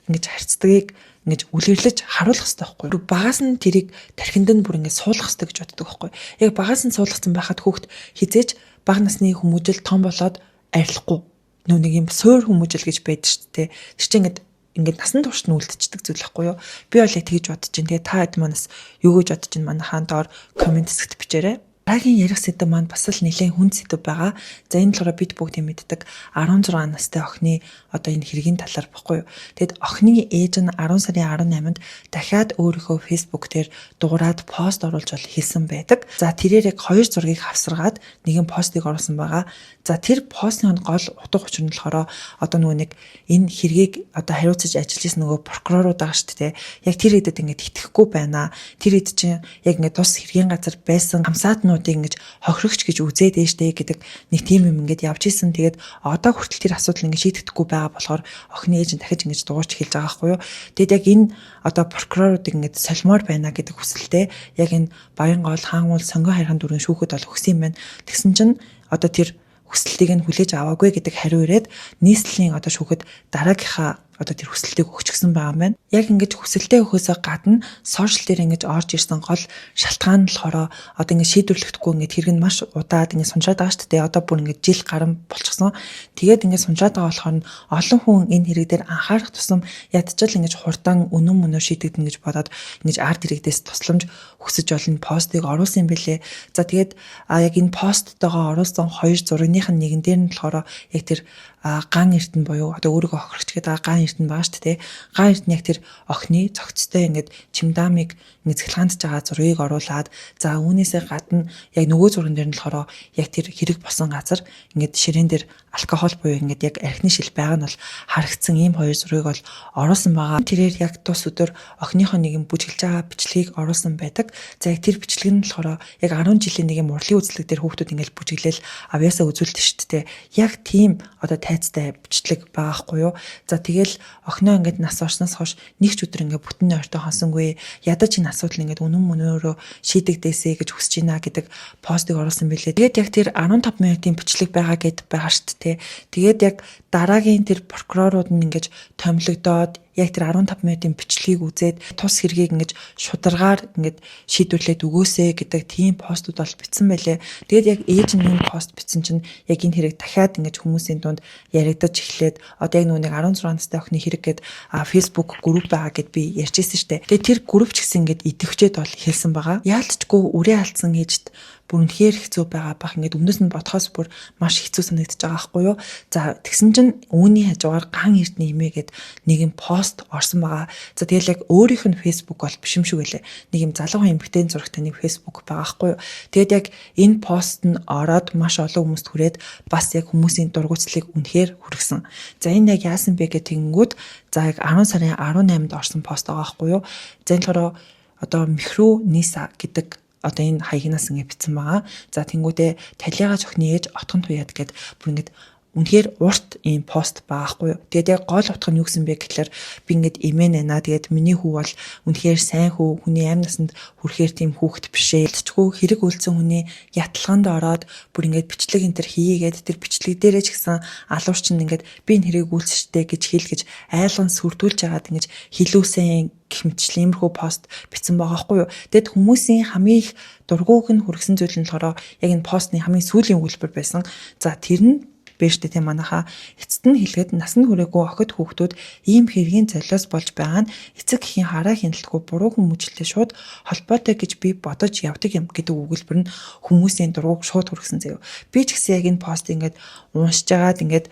ингээд харьцдагыг ингэж үлгэрлэж харуулах хэрэгтэй байхгүй юу? Багаас нь тэрийг тархинд нь бүр ингэж суулгах хэрэгтэй гэж боддог байхгүй юу? Яг багаас нь суулгацсан байхад хүүхд хизээж бага насны хүмүүжил том болоод арилахгүй. Нөө нэг юм суур хүмүүжил гэж байдаг шүү дээ. Тэр чинь ингээд насан турш нь үлдчихдэг зүйл байхгүй юу? Би бол яг тэгж бодож байна. Тэгээ та хэд манаас юу гэж бодож байна? Манайхаа доор комент хэсэгт бичээрэй. Дараагийн ярих сэдэв маань бас л нэлээд хүнд сэдэв байгаа. За энэ болохоор бид бүгд мэддэг 16 настай охины одоо энэ хэргийн талаар баггүй юу. Тэгэд охины ээж нь 10 сарын 18-нд дахиад өөрийнхөө фэйсбુક дээр дуурайд пост оруулж хэлсэн байдаг. За тэрээр яг 2 зургийг хавсаргаад нэгэн постыг оруулсан байгаа. За тэр постын гол утга учир нь болохоор одоо нөгөө нэг энэ хэргийг одоо хариуцаж ажиллаж исэн нөгөө прокурорууд байгаа шүү дээ. Яг тэр хэдэд ингээд итгэхгүй байна. Тэр хэд чинь яг ингээд тус хэргийн газар байсан хамсаатнуудыг ингэж хохирогч гэж үзээд ээжтэй гэдэг нэг тийм юм ингээд явж исэн. Тэгээд одоо хүртэл тэр асуудал ингээд шийдэгдэхгүй байгаа болохоор охины ээж нь дахиж ингэж дуурч эхэлж байгаа байхгүй юу. Тэгэд яг энэ одоо прокуроруудыг ингээд солимоор байна гэдэг хүсэлтэй яг энэ Баянгол хаан уул сонгоо хайрхан дүргийн шүүхэд бол өгсөн юм байна. Тэгсэн чинь одоо тэр хүсэлтийг нь хүлээж аваагүй гэдэг хариу ирээд нийслэлийн одоо шүүхэд дараагийнхаа одоо тэр хүсэлтийг өгчихсэн байгаа юм байна. Яг ингэж хүсэлтээ өгөхөөсөө гадна сошиал дээр ингэж орж ирсэн гол шалтгаан нь болохоор одоо ингэ шийдвэрлэхдэггүй ингэ хэрэг нь маш удаад ингэ сунжаад байгаа шүү дээ. Одоо бүр ингэ жил гарan болчихсон. Тэгээд ингэ сунжаад байгаа болохоор олон хүн энэ хэрэг дээр анхаарах тусам ядчил ингэж хурдан үнэн мөнөө шийдэгдэн гэж бодоод ингэж арт иргэдээс тусламж хүсэж олон постыг оруулсан юм бэлээ. За тэгээд яг энэ посттойгоо оруулсан 2 зургийнхын нэгэн дээр нь болохоор яг тэр ган эрдэнэ буюу одоо өөрийгөө хохирогч гэдэг ган эрдэнэ байгаа шүү дээ. Ган эрдэнэ яг тэр охины цогцтой ингээд чимдаамыг ингээд цэглгаандж байгаа зургийг оруулаад за үүнээсээ гадна яг нөгөө зурган дээр нь болохоор яг тэр хэрэг босон газар ингээд ширээн дээр алкогол буюу ингээд яг архины шил байгаа нь бол харагдсан ийм 2 зургийг бол оруулсан байгаа. Тэрээр яг тус өдөр охиныхоо нэг юм бүжиглж байгаа бичлэгийг оруулсан байдаг. За яг тэр бичлэг нь болохоор яг 10 жилийн нэг юм урлагийн үзлэг дээр хүүхдүүд ингээд бүжиглэл авьяасаа үзүүлдэг шүү дээ. Яг тийм одоо тайцтай бичлэг байгаа хгүй юу. За тэгэл охиноо ингээд нас орсноос хойш нэг ч өдөр ингээд бүтэн ойртой хонсонгүй ядаж энэ асуудал ингээд үнэн мөнөөрөө шийдэгдээсэй гэж хүсэж байна гэдэг постыг оруулсан билээ. Тэгээд яг тэр 15 минутын бичлэг байгаа гэд байгаа шүү дээ. Тэгээд яг дараагийн тэр прокурорууд нь ингээд томилогдоод яг тэр 15 минутын бичлэгийг үзээд тус хэргийг ингэж шударгаар ингэж шийдвэрлээд өгөөсэй гэдэг тийм постууд бол бичсэн байлээ. Тэгээд яг ээж нь энэ пост бичсэн чинь яг энэ хэрэг дахиад ингэж хүмүүсийн дунд яригдаж эхлээд одоо яг нүг 16 настай охины хэрэг гээд Facebook групп байгаа гэд би ярьжсэн штэ. Тэгээд тэр групп ч гэсэн ингэж идэвхжээд бол хэлсэн байгаа. Яалтчгүй үрээ алдсан ээжд бүр үнэхээр хэцүү байгаа бах ингээд өмнөөс нь бодхоос бүр маш хэцүү санагдаж байгаа байхгүй юу. За тэгсэн чинь үүний хажуугаар ган эрдний эмээгээд нэг юм пост орсон байгаа. За тэгэл яг өөрийнх нь Facebook бол биш юм шиг байлээ. Нэг юм залуу эмэгтэйн зурагтай нэг Facebook байгаа байхгүй юу. Тэгэд яг энэ пост нь ороод маш олон хүмүүст хүрээд бас яг хүмүүсийн дургуутслыг үнэхээр хүргэсэн. За энэ яг яасан бэ гэх тэгэнгүүт за яг 10 сарын 18-нд орсон пост байгаа байхгүй юу. За энэ болохоор одоо Михрүү Ниса гэдэг одоо энэ хаягнаас ингэ бичсэн байгаа. За тэнгуүдээ талиага зохины ээж отхон туяад гэд бүр ингэж үнэхээр урт ийм пост байгаа байхгүй юу. Тэгээд яг гол утга нь юу гэсэн бэ гэхэлэр би ингэж эмээ нанаа тэгээд миний хүү бол үнэхээр сайн хүү, хүний амь насанд хүрэхээр тийм хүүхэд бишээ. Элчгүй хэрэг үйлцэн хүний яталганд ороод бүр ингэж бичлэг энэ төр хийгээд тэр бичлэг дээрээ ч гэсэн алуурч нь ингэж би энэ хэрэг үйлцэжтэй гэж хэлгэж айлган сүрдүүлж яагаад ингэж хилүүсэн гэх мэтчлэн иймэрхүү пост бичсэн байгаа байхгүй юу. Тэгэд хүмүүсийн хамгийн их дургууг нь хүргэсэн зүйл нь болохоор яг энэ постны хамгийн сүүлийн үйлбэр байсан. За тэр нь бэжтэй тийм манайха эцэст нь хэлгээд насанд хүрээгүй охид хүүхдүүд ийм хэргийн золиос болж байгаа нь эцэг эхийн хараа хяналтгүй буруу хүмүүжлэлтэй шууд холбоотой гэж би бодож явдаг юм гэдэг өгүүлбэр нь хүмүүсийн дургууг шууд хүргэсэн заяа. Би ч гэсэн яг энэ пост ингээд уншиж агаад ингээд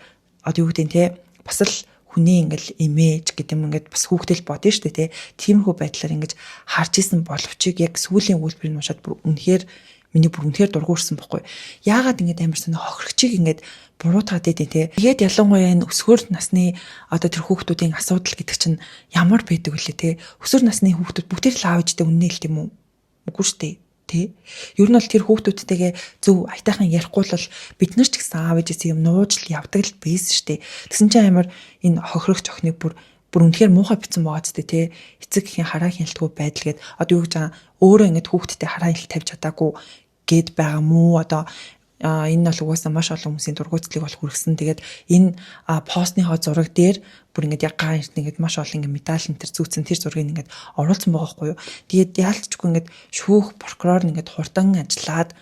одоо юу гэдэг нь те бас л хүний ингээл имиж гэдэг юм ингээд бас хүүхдэл бодно шүү дээ те. Тиймэрхүү байдлаар ингэж харж исэн боловч яг сүүлийн үйлбэрийг уншаад бүр үнэхээр дургуурсан бохгүй. Яагаад ингэж амарсан хохирогчийг ингэж буруутгаад идэв те. Тэгээд ялангуяа энэ өсвөр насны одоо тэр хүүхдүүдийн асуудал гэдэг чинь ямар байдаг вүлээ те. Өсвөр насны хүүхдүүд бүгдээр л аав ээжтэй үнэн хэлт юм уу? Үгүй шүү дээ. Тэ. Ер нь бол тэр хүүхдүүдтэйгээ зөв аятайхан ярихгүй бол бид нар ч гэсэн аав ээжээс юм нууж л явдаг л байсан шүү дээ. Тэгсэн чинь амар энэ хохирогч охиныг бүр үнэхээр муухай битсэн байгаа ч тэ. Эцэг эхийн хараа хяналтгүй байдал гээд одоо юу гэж байгаа өөрөө ингэж хүүхдтэй хараа хяналт тавьж чадаагүй гээд байгаа мүү одоо энэ бол угаасаа маш олон хүмүүсийн дургуутслыг бол хүргэсэн. Тэгээд энэ постныхоо зураг дээр бүр ингэж яг ган эрт ингэж маш олон ингэ медаль энэ төр зүүцэн тэр зургийг ингэж оруулсан байгаа байхгүй юу. Тэгээд яалтчгүй ингэж шүүх прокурор ингэж хурдан ажиллаад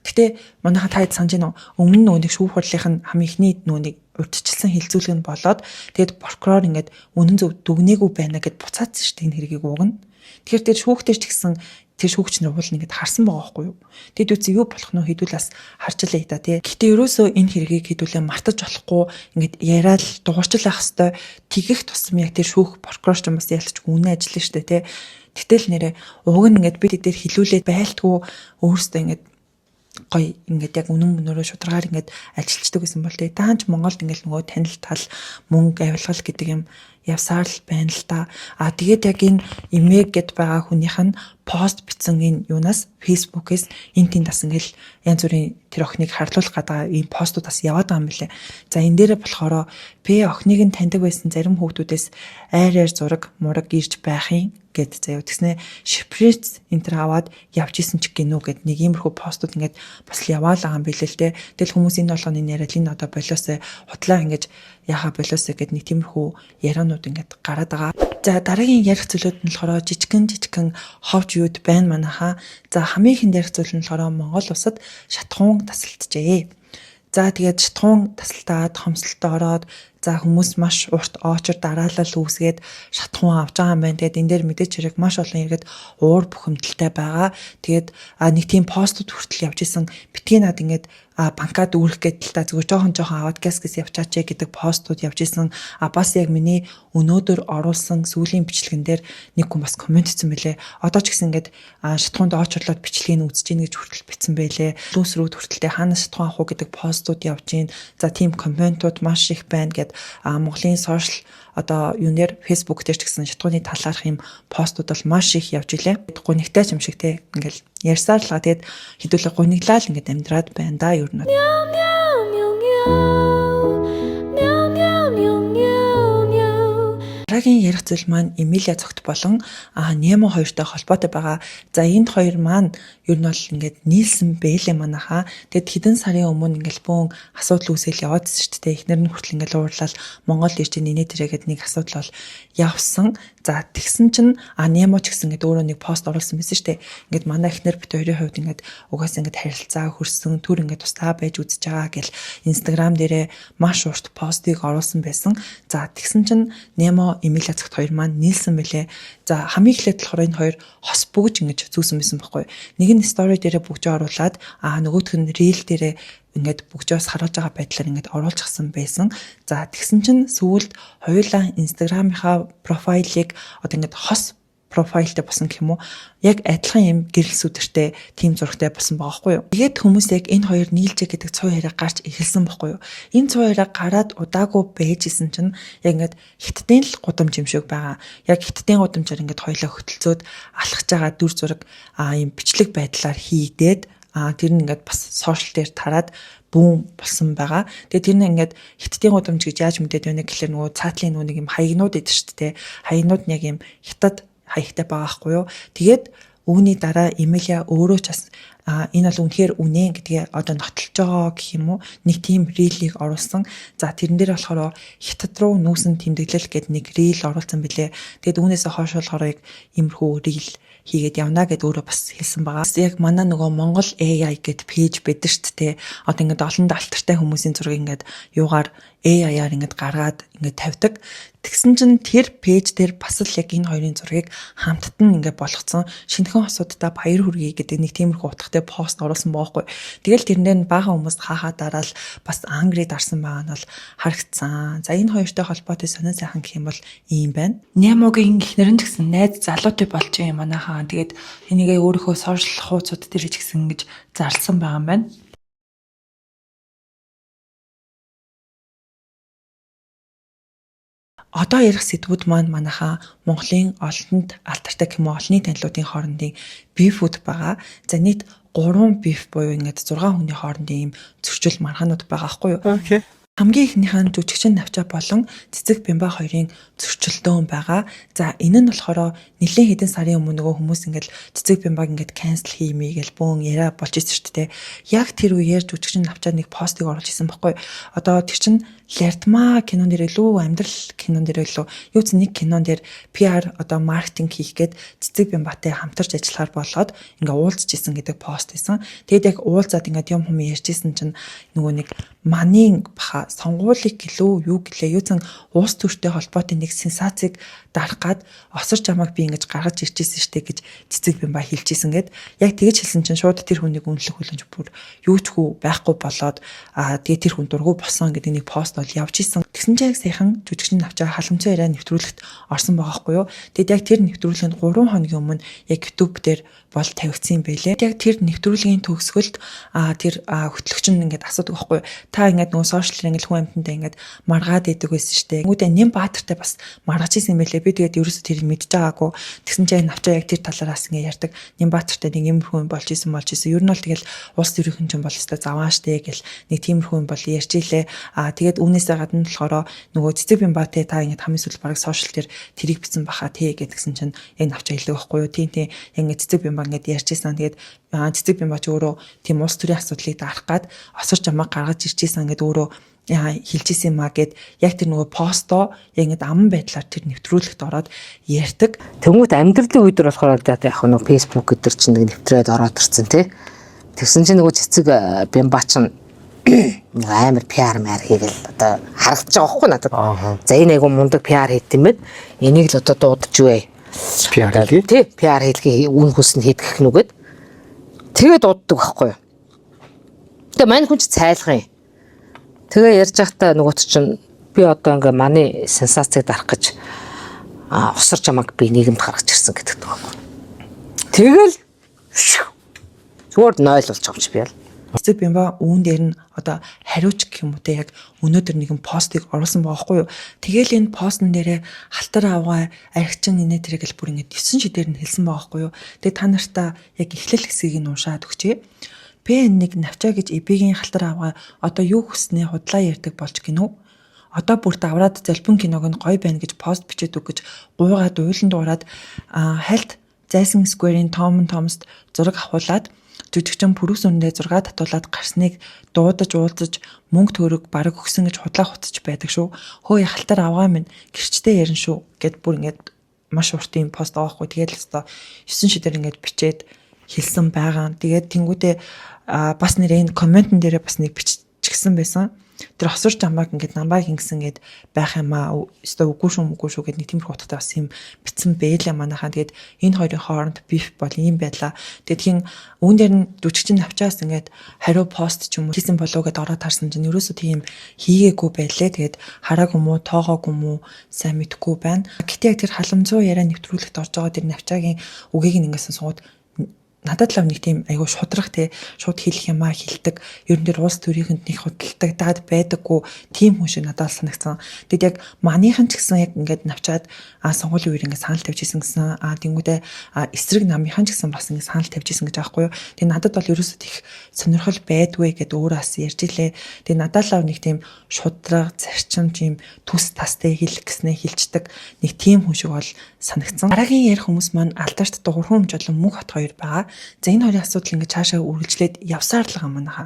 гэтээ манайха таад санаж байна уу өмнө нөгөө шүүх хурлын хамгийн ихний нөгөө урьдчилсан хилцүүлэг нь болоод тэгээд прокурор ингэж үнэн зөв дүгнээгүй байна гэд буцаадсан шүү дээ энэ хэргийг угна. Тэгэхээр тэр шүүхтэр ч гэсэн тэр шүүгч нар бол ингээд харсан байгаа байхгүй юу. Тэд үгүй юу болох нь хэдүүлээс харчлаа та тий. Гэтэ ерөөсөө энэ хэргийг хэдүүлээ мартаж болохгүй ингээд яриад дуурчлах хэвээр тэгэх тусам яг тэр шүүх прокурорч юм бас ялцч үнэ ажиллана шүү дээ тий. Гэтэл нэрээ уг нь ингээд бид дээр хилүүлээд байлтгүй өөрөөсөө ингээд гоё ингээд яг үнэн мөнөөрөө шударгаар ингээд ажиллаждаг гэсэн бол тий. Таанч Монголд ингээд нөгөө танил тал мөнгө авилгал гэдэг юм явсаар л байна л та. Тэгээд яг энэ имэг гэд байгаа хүнийх нь пост бичсэн энэ юунаас Facebook-ээс энэ тийм тас ингээл янз бүрийн тэр охиныг харлуулах гэдэг ийм постуудаас яваад байгаа юм билэ. За энэ дээрээ болохоор би охиныг нь таньдаг байсан зарим хүүхдүүдээс айраар зураг мураг ирж байхын гэд заяа тэгснэ шипрец энтер аваад явж исэн ч гинүү гэд нэг иймэрхүү постууд ингээд бас л яваал байгаа юм билээ л те. Тэгэл хүмүүс энэ болгоны яриад энэ одоо болоосоо худлаа ингэж яхаа болоосоо гэд нэг тиймэрхүү ярианууд ингээд гараад байгаа. За дараагийн ярих зүйлүүд нь болохоор жижигхэн ховж юуд байна манайха. За хамгийн ихэнд ярих зүйл нь болохоор Монгол улсад шатхуун тасалджээ. За тэгээд шатхуун тасалтаад хомсолтоо ороод за хүмүүс маш урт оочор дараалал үүсгээд шатхуун авч байгаа юм байна. Тэгээд энэ дээр мэдээч хэрэг маш олон иргэд уур бухимдалтай байгаа. Тэгээд нэг тийм постууд хүртэл явж исэн битгий над ингээд банкад үүрэх гэдэл та зүгээр жоохон аваад гэс явчаач гэдэг постууд явж исэн. Бас яг миний өнөөдөр оруулсан сүүлийн бичлэгэн дээр нэг хүн бас комент хийсэн байлээ. Одоо ч гэсэн ингээд шатхуунд оочрлоод бичлэгийг үзэж гин гэж хүртэл бичсэн байлээ. Лүүс рүү хүртэлтэй хаанаас шатхуун авах уу гэдэг постууд явж гин. За тийм комментууд маш их байна гэд Монголын сошиал одоо юунээр Facebook дээр ч гэсэн шатхууны талаарх юм постууд бол маш их явж илээ. Гунигтай юм шиг те ингээл ярьсаар л тэгээд хэдүүлээ гуниглаа л ингээд амьдраад байна да ер нь. дараагийн ярих зүйл маань Эмилиа цогт болон Немо хоёртой холбоотой байгаа. За энд хоёр маань ер нь бол ингээд нийлсэн бэлээ манайхаа. Тэгэд хэдэн сарын өмнө ингээд бүүн асуудал үүсэл яваадсэн шүү дээ. Эхнэр нь хүртэл ингээд уурлал Монгол ирж нинэ тэрэгэд нэг асуудал бол явсан. За тэгсэн чинь Немо ч гэсэн ингээд өөрөө нэг пост оруулсан байсан шүү дээ. Ингээд манай эхнэр бит хоёрын хувьд ингээд угаасаа ингээд харилцаа хөрсөн түр ингээд тусдаа байж үзэж байгаа гэл Instagram дээрээ маш урт постыг оруулсан байсан. За тэгсэн чинь Немо Эмилиа цагт хоёр маань нийлсэн мөлий. За хамгийн эхлээд болохоор энэ хоёр хос бүгж ингэж зүүсэн байсан байхгүй. Нэг нь story дээрээ бүгжээ оруулаад нөгөөх нь reel дээрээ ингээд бүгжөөс харуулж байгаа байдлаар ингээд оруулчихсан байсан. За тэгсэн чинь сүүлд хоёулаа Instagram-ийнхаа профайлыг одоо ингээд хос профайлтай болсон гэх юм уу. Яг адилхан юм гэрэл сүдэртэй тим зурагтай болсон байгаа байхгүй юу. Тэгээд хүмүүс яг энэ хоёр нийлжээ гэдэг цуу яриа гарч эхэлсэн байхгүй юу. Энэ цуу яриа гараад удаагүй байжсэн чинь яг ингээд хиттийн л гудамж юм шиг байгаа. Яг хиттийн гудамжаар ингээд хоёлаа хөтөлцөөд алхаж байгаа дүр зураг юм бичлэг байдлаар хийгдээд тэр нь ингээд бас сошиал дээр тараад бүүн болсон байгаа. Тэгээ тэр нь ингээд хиттийн гудамж гэж яаж мэдээд байна гэхэлэр нөгөө цаатлын нөгөө нэг юм хаягнууд идэв шүү дээ. Хаягнууд нь яг юм хятад хаягтай байгаа байхгүй юу. Тэгээд үүний дараа Эмилиа өөрөө ч бас энэ бол үнэхээр үнэ гэдгээ одоо нотолж байгаа гэх юм уу. Нэг тийм рилийг оруулсан. За тэрэн дээр болохоор хятад руу нүүсэн тэмдэглэл гэдэг нэг рил оруулсан билээ. Тэгээд үүнээсээ хойш болохоор яг иймэрхүү рил хийгээд явна гэд өөрөө бас хэлсэн байгаа. Яг манай нөгөө Монгол AI гэд пэйж байдаг шүү дээ. Одоо ингээд олон алтартай хүмүүсийн зургийг ингээд юугаар AI-аар ингээд гаргаад ингээд тавьдаг. Тэгсэн чинь тэр пэйж дээр бас л яг энэ хоёрын зургийг хамтд нь ингээд болгоцсон шинэхэн хосуудтай баяр хүргэе гэдэг нэг тиймэрхүү утгатай пост оруулсан байгаа хгүй. Тэгэл тэрнээр нь бага хүмүүс хаахаа дараал бас ангри дарсан байгаа нь бол харагдсан. За энэ хоёртой холбоотой сонин сайхан гэх юм бол ийм байна. Немогийн эхнэр нь ч гэсэн найз залуутай болж юм манайхаа. Тэгээд энийгээ өөрийнхөө сошиал хуудасууд дээр ч гэсэн ингэж зарлсан байгаа юм байна. Одоо ярих сэдвүүд маань манайхаа Монголын олонд алдартай гэмүү олонний танилуудын хоорондын бифүүд байгаа. За нийт 3 биф буюу ингээд 6 хүний хоорондын ийм зөрчил маргаанууд байгаа аахгүй юу? Окей. Хамгийн ихнийхэн жүжигчин Навча болон Цэцэг Бямба хоёрын зөрчилдөөн байгаа. За энэ нь болохоор нэлээд хэдэн сарын өмнө нөгөө хүмүүс ингээд Цэцэг Бямбаг ингээд cancel хиймээ гэж бөөн яриа болж ирсэн шүү дээ. Яг тэр үеэр жүжигчин Навча нэг постыг оруулж исэн байхгүй. Одоо тэр чинь Лярдмаа кинон дээр илүү амьдрал кинон дээр илүү юу ч нэг кинон дээр PR одоо маркетинг хийх гээд Цэцэг Бямбатай хамтарч ажиллахаар болоод ингээ уулзж исэн гэдэг пост хийсэн. Тэгэд яг уулзаад ингээ юм ярьжсэн чинь нөгөө нэг манийн баха сонгуулийг гэлөө юу гэлээ юу зэн уус төртэй холбоотой нэг сенсацийг дарах гад осор чамайг би ингэж гаргаж ирчихсэн штэ гэж Цэцэг Бямба хэлчихсэн гээд яг тэгэж хэлсэн чинь шууд тэр хүнийг үнэлэх хүлэнж бүр юу ч хүү байхгүй болоод тэгээ тэр хүн дургу болсон гэдэг нэг пост бол явж исэн. Тэгсэн чинь яг сайхан жүжигчин Навча халамжаа яриа нэвтрүүлэгт орсон байгаа хгүй юу. Тэгэд яг тэр нэвтрүүлгийн 3 хоногийн өмнө яг YouTube дээр бол тавигдсан юм байлээ. Яг тэр нэвтрүүлгийн төгсгөлд тэр хөтлөгч нь ингээд асуудаг байхгүй юу. Та ингээд нөгөө сошиал ингээд хүн амьтандаа ингээд маргаад идэг байсан шүү дээ. Нүдэ Нэм Баатартай бас маргаж исэн юм байлээ. Би тэгээд ерөөсөө тэрийг мэдж байгаагүй. Тэгсэн чинь Навча яг тэр талаараас ингээд ярьдаг. Нэм Баатартай нэг юм хүн болж исэн. Ер нь бол тэгэл улс төрийнхэн ч юм бол өстой заваа штэ гэл нэг тиймэрхүү юм бол ярьж илээ. Тэгээд үүнээсээ гадна болохоор нөгөө Цэцэг Бямбатай та ингээд хамгийн сүүл баг сошиал дээр тэрийг бичсэн баха тий гэдгсэн чинь яг Навча хэлдэг байхгүй юу. Тийм ингээд Цэцэг Бямба ингээд ярьжсэн. Тэгээд Цэцэг Бямба ч өөрөө тийм улс төрийн асуудлыг дарах гад осор чамаа гаргаж ирчихсэн ингээд өөрөө хэлжсэн юм гэд яг тэр нөгөө постоо яг ингээд аман байдлаар тэр нэвтрүүлэгт ороод ярьдаг. Тэнгүүт амьдралын үед болохоор яг нөгөө Facebook гэдэг чинь нэг нэвтрээд ороод ирсэн тий. Тэгсэн чинь нөгөө Цэцэг Бямба чинь амар PR маар хийгээл одоо харагдаж байгаа хгүй надад. За энэ айгу мундаг PR хийд юм бэ. Энийг л одоо дуудаж үе. PR хийлгээ. Тий, PR хийлгээ үн хүсн хийдгэх нүгэд. Тэгээд дууддаг байхгүй юу. Тэгээ мань хүн ч цайлах юм. Тэгээ ярьж байхдаа нөгөөт чинь би одоо ингээ манай сенсацийг дарах гэж усар чамаг би нийгэмд гаргаж ирсэн гэдэг байхгүй. Тэгэл зүгээр 0 болж байгаа юм чи би яа. Цэцэг Бямба үүн дээр нь одоо хариуч гэх юм уу те яг өнөөдөр нэгэн постыг оруулсан байгаа хгүй юу. Тэгэл энэ постн дээрээ халтар авгаа архичин инээ тэрэг л бүр ингэ 9 шидээр нь хэлсэн байгаа хгүй юу. Тэгээ та нартаа яг эхлэл хэсгийг нь уншаад өгчээ. P1 Навча гэж эбигийн халтар авгаа одоо юу хүснээ худлаа ярьдаг болж гинөө. одоо бүр давраад залбин киног нь гоё байна гэж пост бичээд үг гэж гуйгаад уйлан дуураад хальт зайсан Square-ийн Tom Thomas зураг авахуулаад жүжигчин пүрүүс өндөө 6 татуулаад гарсныг дуудаж уулзаж мөнгө төгрөг бараг өгсөн гэж худлаа хуцаж байдаг шүү. Хөө яхалтаар авгаа минь гэрчтэй ярин шүү гэд бүр ингээд маш урт юм пост авахгүй. Тэгээд л өстой 9 шидээр ингээд бичээд хэлсэн байгаа. Тэгээд тэнгуүтээ бас нэр энэ комментэн дээрээ бас нэг биччихсэн байсан. Тэр хосорч амбаг ингээд намбайг ингэсэн гэд байх юм аа. Өстой үгүй шүү гэд нэг тиймэрхүү утгатай бас юм битсэн бэлээ манайхаа. Тэгээд энэ хоёрын хооронд биф бол ийм байлаа. Тэгээд тийм үүн дээр нь жүжигчин навчаас ингээд хариу пост ч юм уу хийсэн болов гэд ороод харсан чинь ерөөсөө тийм хийгээгүй байлээ. Тэгээд харааг юм уу тоогоогүй юм уу сайн мэдэхгүй байна. Гэтэ яг тэр халамжуу яриа нэвтрүүлэгт орж байгаа тэр навчаагийн үгийг ингэсэн сууд надад л нэг тийм айгуу шудрах те шууд хэлэх юмаа хэлдэг. Ер нь тэр улс төрийнхэнд нэг худалдагдаад байдаггүй тийм хүн шиг надад санагдсан. Тэгэд яг манийхан ч гэсэн яг ингээд навчаад сонгуулийн үеэр ингээд санал тавьж исэн гэсэн тэнгүүдээ эсрэг намынхан ч гэсэн бас ингээд санал тавьж исэн гэж аахгүй юу. Тэгээ надад бол ерөөсөө их сонирхол байдгүй гэд өөрөө бас ярьж илээ. Тэгээ надад л нэг тийм шудраг зарчим тийм төс тастай хэлэх гэснээ хэлцдэг нэг тийм хүн шиг бол санагдсан. Дараагийн ярих хүмүүс маань алдарт дуурхун хэмжүүлэн мөнх хот хоёр байгаа. За энэ хоёрын асуудал ингээд цаашаа үргэлжлээд явсаар л байгаа манайха.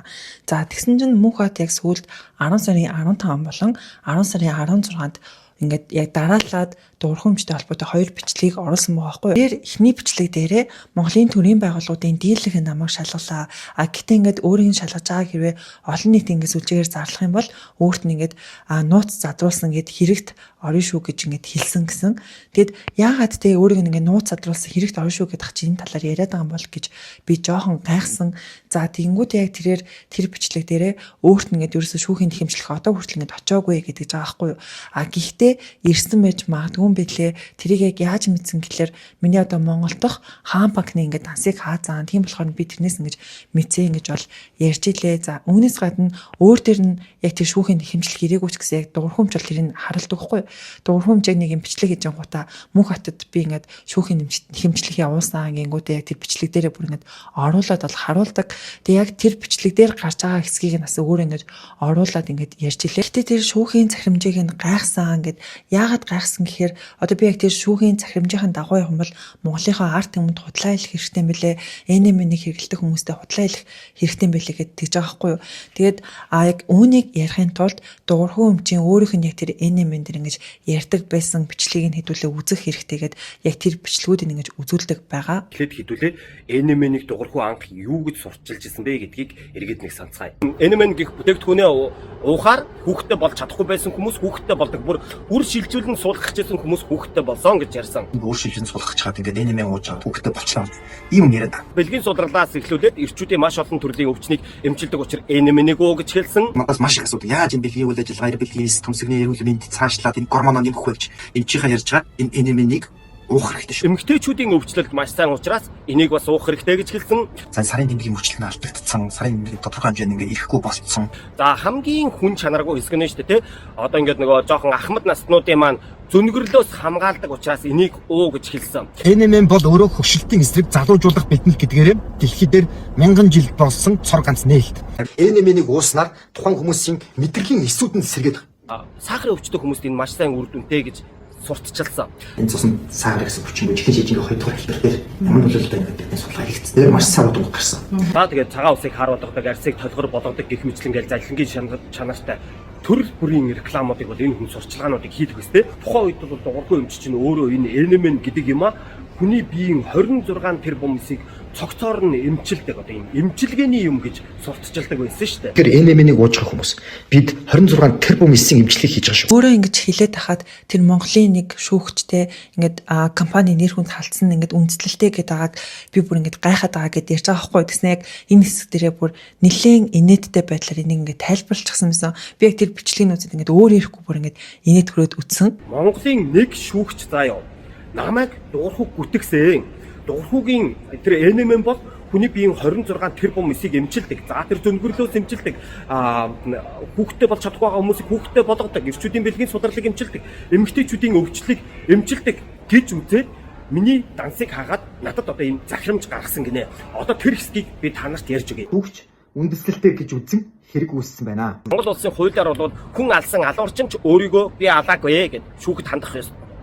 За тэгсэн чинь мөнх хот яг сүүлд 10 сарын 15 болон 10 сарын 16-нд ингээд яг дараалаад дуурхамжтай холбоотой хоёр бичлэгийг оруулсан байгаа байхгүй юу. Тэр эхний бичлэг дээрээ Монголын төрийн байгууллагуудын дийлэнх намайг шалгалаа. Гэтэ ингээд өөрийг нь шалгаж байгаа хэрвээ олон нийт ингээд сүлжээгээр зарлах юм бол өөрт нь ингээд нууц задруулсан гэд хэрэгт орно шүү гэж ингээд хэлсэн гэсэн. Тэгэд яагаад те өөрийг нь ингээд нууц задруулсан хэрэгт орно шүү гэдэх чинь энэ талаар яриад байгаа юм бол гэж би жоохон гайхсан. За тэгэнгүүт яг тэр бичлэг дээрээ өөрт нь ингээд ерөөсө шүүхийн хэмжлэх одоо хүртэл ингээд очоогүй гэдэг байгаа байхгүй юу. Гэхдээ ирсэн байж магадгүй бэлээ. Тэрийг яг яаж мэдсэн гэхэлэр миний одоо Монгол дахь хаан банкны ингээд дансыг хаазаан. Тийм болохоор би тэрнээс ингэж мэдсэн ингэж бол ярьж илээ. За үүнээс гадна өөр төр нь яг тэр шүүхийн хэмжлэх хэрэггүй ч гэсэн яг дуурхамж бол тэрийг харуулдаг байхгүй. Дуурхамжийг нэг юм бичлэг хийж гутаа мөнх хотод би ингээд шүүхийн хэмжлэх явуулсан гингүүтээ яг тэр бичлэг дээрээ бүр ингээд оруулаад бол харуулдаг. Тэгээ яг тэр бичлэг дээр гарч байгаа хэсгийг нь бас өөр ингээд оруулаад ингээд ярьж илээ. Гэтэ тэр шүүхийн захирамжийг нь гайхсан гэд яагаад гайхсан гэхээр одоо би яг тэр шүүхийн захирамжийн дагуу явах юм бол Монголынхаа арт түмэнд худлаа хэлэх хэрэгтэй юм бэлээ. НМ-ийг хэрэглэдэг хүмүүстэй худлаа хэлэх хэрэгтэй юм бэлээ гэд тэгж байгаа байхгүй юу. Тэгээд яг үүнийг ярихын тулд дуурхун өмчийн өөрийнх нь яг тэр НМ-эн дээр ингэж ярьдаг байсан бичлэгийг нь хэдүүлээ үзэх хэрэгтэйгээд яг тэр бичлэгүүдийг ингэж үзүүлдэг байгаа. Тэгэхэд хэдүүлээ НМ-ийг дуурхун анх юу гэж сурчилж исэн бэ гэдгийг эргээд нэг санацгаая. НМ гэх бүтээгдэхүүнээ уухаар хүүхдтэй болж чадахгүй байсан хүмүүс хүүхдтэй болдог. Бүр шилжүүлэн суулгах гэсэн хүмүүс хүүхдтэй болсон гэж ярьсан. Өөр шилжүүлэн суулгах чад ингээд НМ ууж чад хүүхдтэй болчихлоо. Ийм юм яриад байна. Бэлгийн судралаас эхлүүлээд эрчүүдийн маш олон төрлийн өвчнийг эмчилдэг учраас НМ-ийг уу гэж хэлсэн. Надаас маш их асуудал. Яаж энэ бэлгийн үйл ажиллагаа бэлгээс төмсгний эрүүл мэнд цаашлаад энэ гормон нэмэх вэ гэж эмчийнхаа ярьж байгаа энэ НМ-ийг уух хэрэгтэй шүү. Эмэгтэйчүүдийн өвчлөлт маш сайн учраас энийг бас уух хэрэгтэй гэж хэлсэн. Сарын тэмдгийн өвчлөлт нь алдагдсан. Сарын тэмдгийн тодорхой хэмжээнд ингээд ирэхгүй болцсон. За хамгийн хүн чанаргүй хэсэг нь шүү дээ, тэ. Одоо ингээд нөгөө жоохон ахмад наснуудын маань зөнгөрлөөс хамгаалдаг учраас энийг уу гэж хэлсэн. НМ бол өөрөө хөвшилтийн эсрэг залуужуулах биднэл гэдгээр дэлхий дээр мянган жил болсон цор ганц нээлт. НМ-ийг ууснаар тухайн хүмүүсийн мэдрэлийн эсүүд нь сэргээд Сахарын өвчтөй хүмүүст энэ маш сайн үр дүнтэй гэж сурталчилсан. энэ цусан сахар гэсэн хүчин бий жижиг хоёрдугаар хэлбэр дээр ямар нөлөөлөлтэй гэдэг судалгаа хийгдсэн. Тэр маш сайн удаа гарсан. За тэгээд цагаан усыг харуулдаг, арсыг толгор болгодог гэх мэтлэн залхингийн чанартай төрөл бүрийн рекламуудыг бол энэ хүн сурчлагаануудыг хийдэг өстэй. Тухайн үед бол дуурхай өмч чинь өөрөө энэ НМ гэдэг юм а хүний биеийн 26 тэрбум эсийг цогцоор нь эмчилдэг одоо юм эмчилгээний юм гэж сурталчилдаг байсан шүү дээ. Тэгэхээр НМ-ийг ууж байгаа хүмүүс бид 26 тэрбум эсийн эмчилгээг хийж байгаа шүү. Өөрөө ингэж хэлээд хахад тэр Монголын нэг шүүгчтэй ингээд компани нэр хүнд халтсан ингээд үндэслэлтэй гэдэг агаад би бүр ингээд гайхаад байгаа гэдээ ярьж байгаа байхгүй. Тэгснэ яг энэ хэсэг дээрээ бүр нэлээд инээдтэй байдлаар энийг ингээд тайлбарлчихсан юмсан. Би яг тэр бичлэгийн үзээд ингээд өөр ирэхгүй бүр ингээд инээд төрөөд үтсэн. Монголын нэг шүүгч заяа намайг дуурхуг гүтгсэн. Дуурхугийн тэр НМ бол хүний биеийн 26 тэрбум эсийг эмчилдэг. За тэр зөнгөрлөөс эмчилдэг. Хүүхдтэй болж чадахгүй байгаа хүмүүсийг хүүхдтэй болгодог. Эрчүүдийн бэлгийн судралыг эмчилдэг. Эмэгтэйчүүдийн өвчлөлийг эмчилдэг гэж үзээд миний дансыг хагаад надад одоо ийм захирамж гаргасан гинэ. Одоо тэр хэсгийг би та нарт ярьж өгье. Хүүхч үндэслэлтэй гэж үзэн хэрэг үүссэн байна. Монгол улсын хуулиар бол хүн алсан алуурчин ч өөрийгөө би алаагүй гэд шүүхэд хандах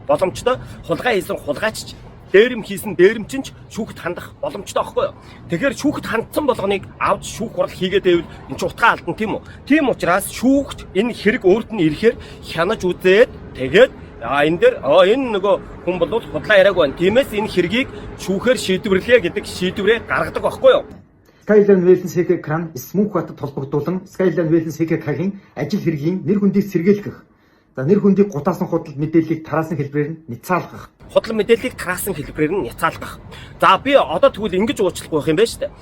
боломжтой. Хулгай хийсэн хулгайч дээрэм хийсэн дээрэмчин ч шүүхэд хандах боломжтой байхгүй юу? Тэгэхээр шүүхэд хандсан болгоныг авч шүүх хурал хийгээд байвал энэ ч утгаа алдна тийм үү? Тийм учраас шүүхт энэ хэрэг өөрт нь ирэхээр хянаж үзээд тэгээд энэ дээр энэ нөгөө хүн бол худлаа яриаг байна. Тиймээс энэ хэргийг шүүхээр шийдвэрлэе гэдэг шийдвэрээ гаргадаг байхгүй юу? Skyline Wellness кран Смүнхбатад холбогдуулан Skyline Wellness КХ-ийн ажил хэргийн нэр хүндийг сэргийлэх. За нэр хүндийг гутаасан худал мэдээллийг тараасан хэлбэрээр нь няцаалгах. Худал мэдээллийг тараасан хэлбэрээр нь няцаалгах. За би одоо тэгвэл ингэж уучлахгүй байх юм байна шүү дээ.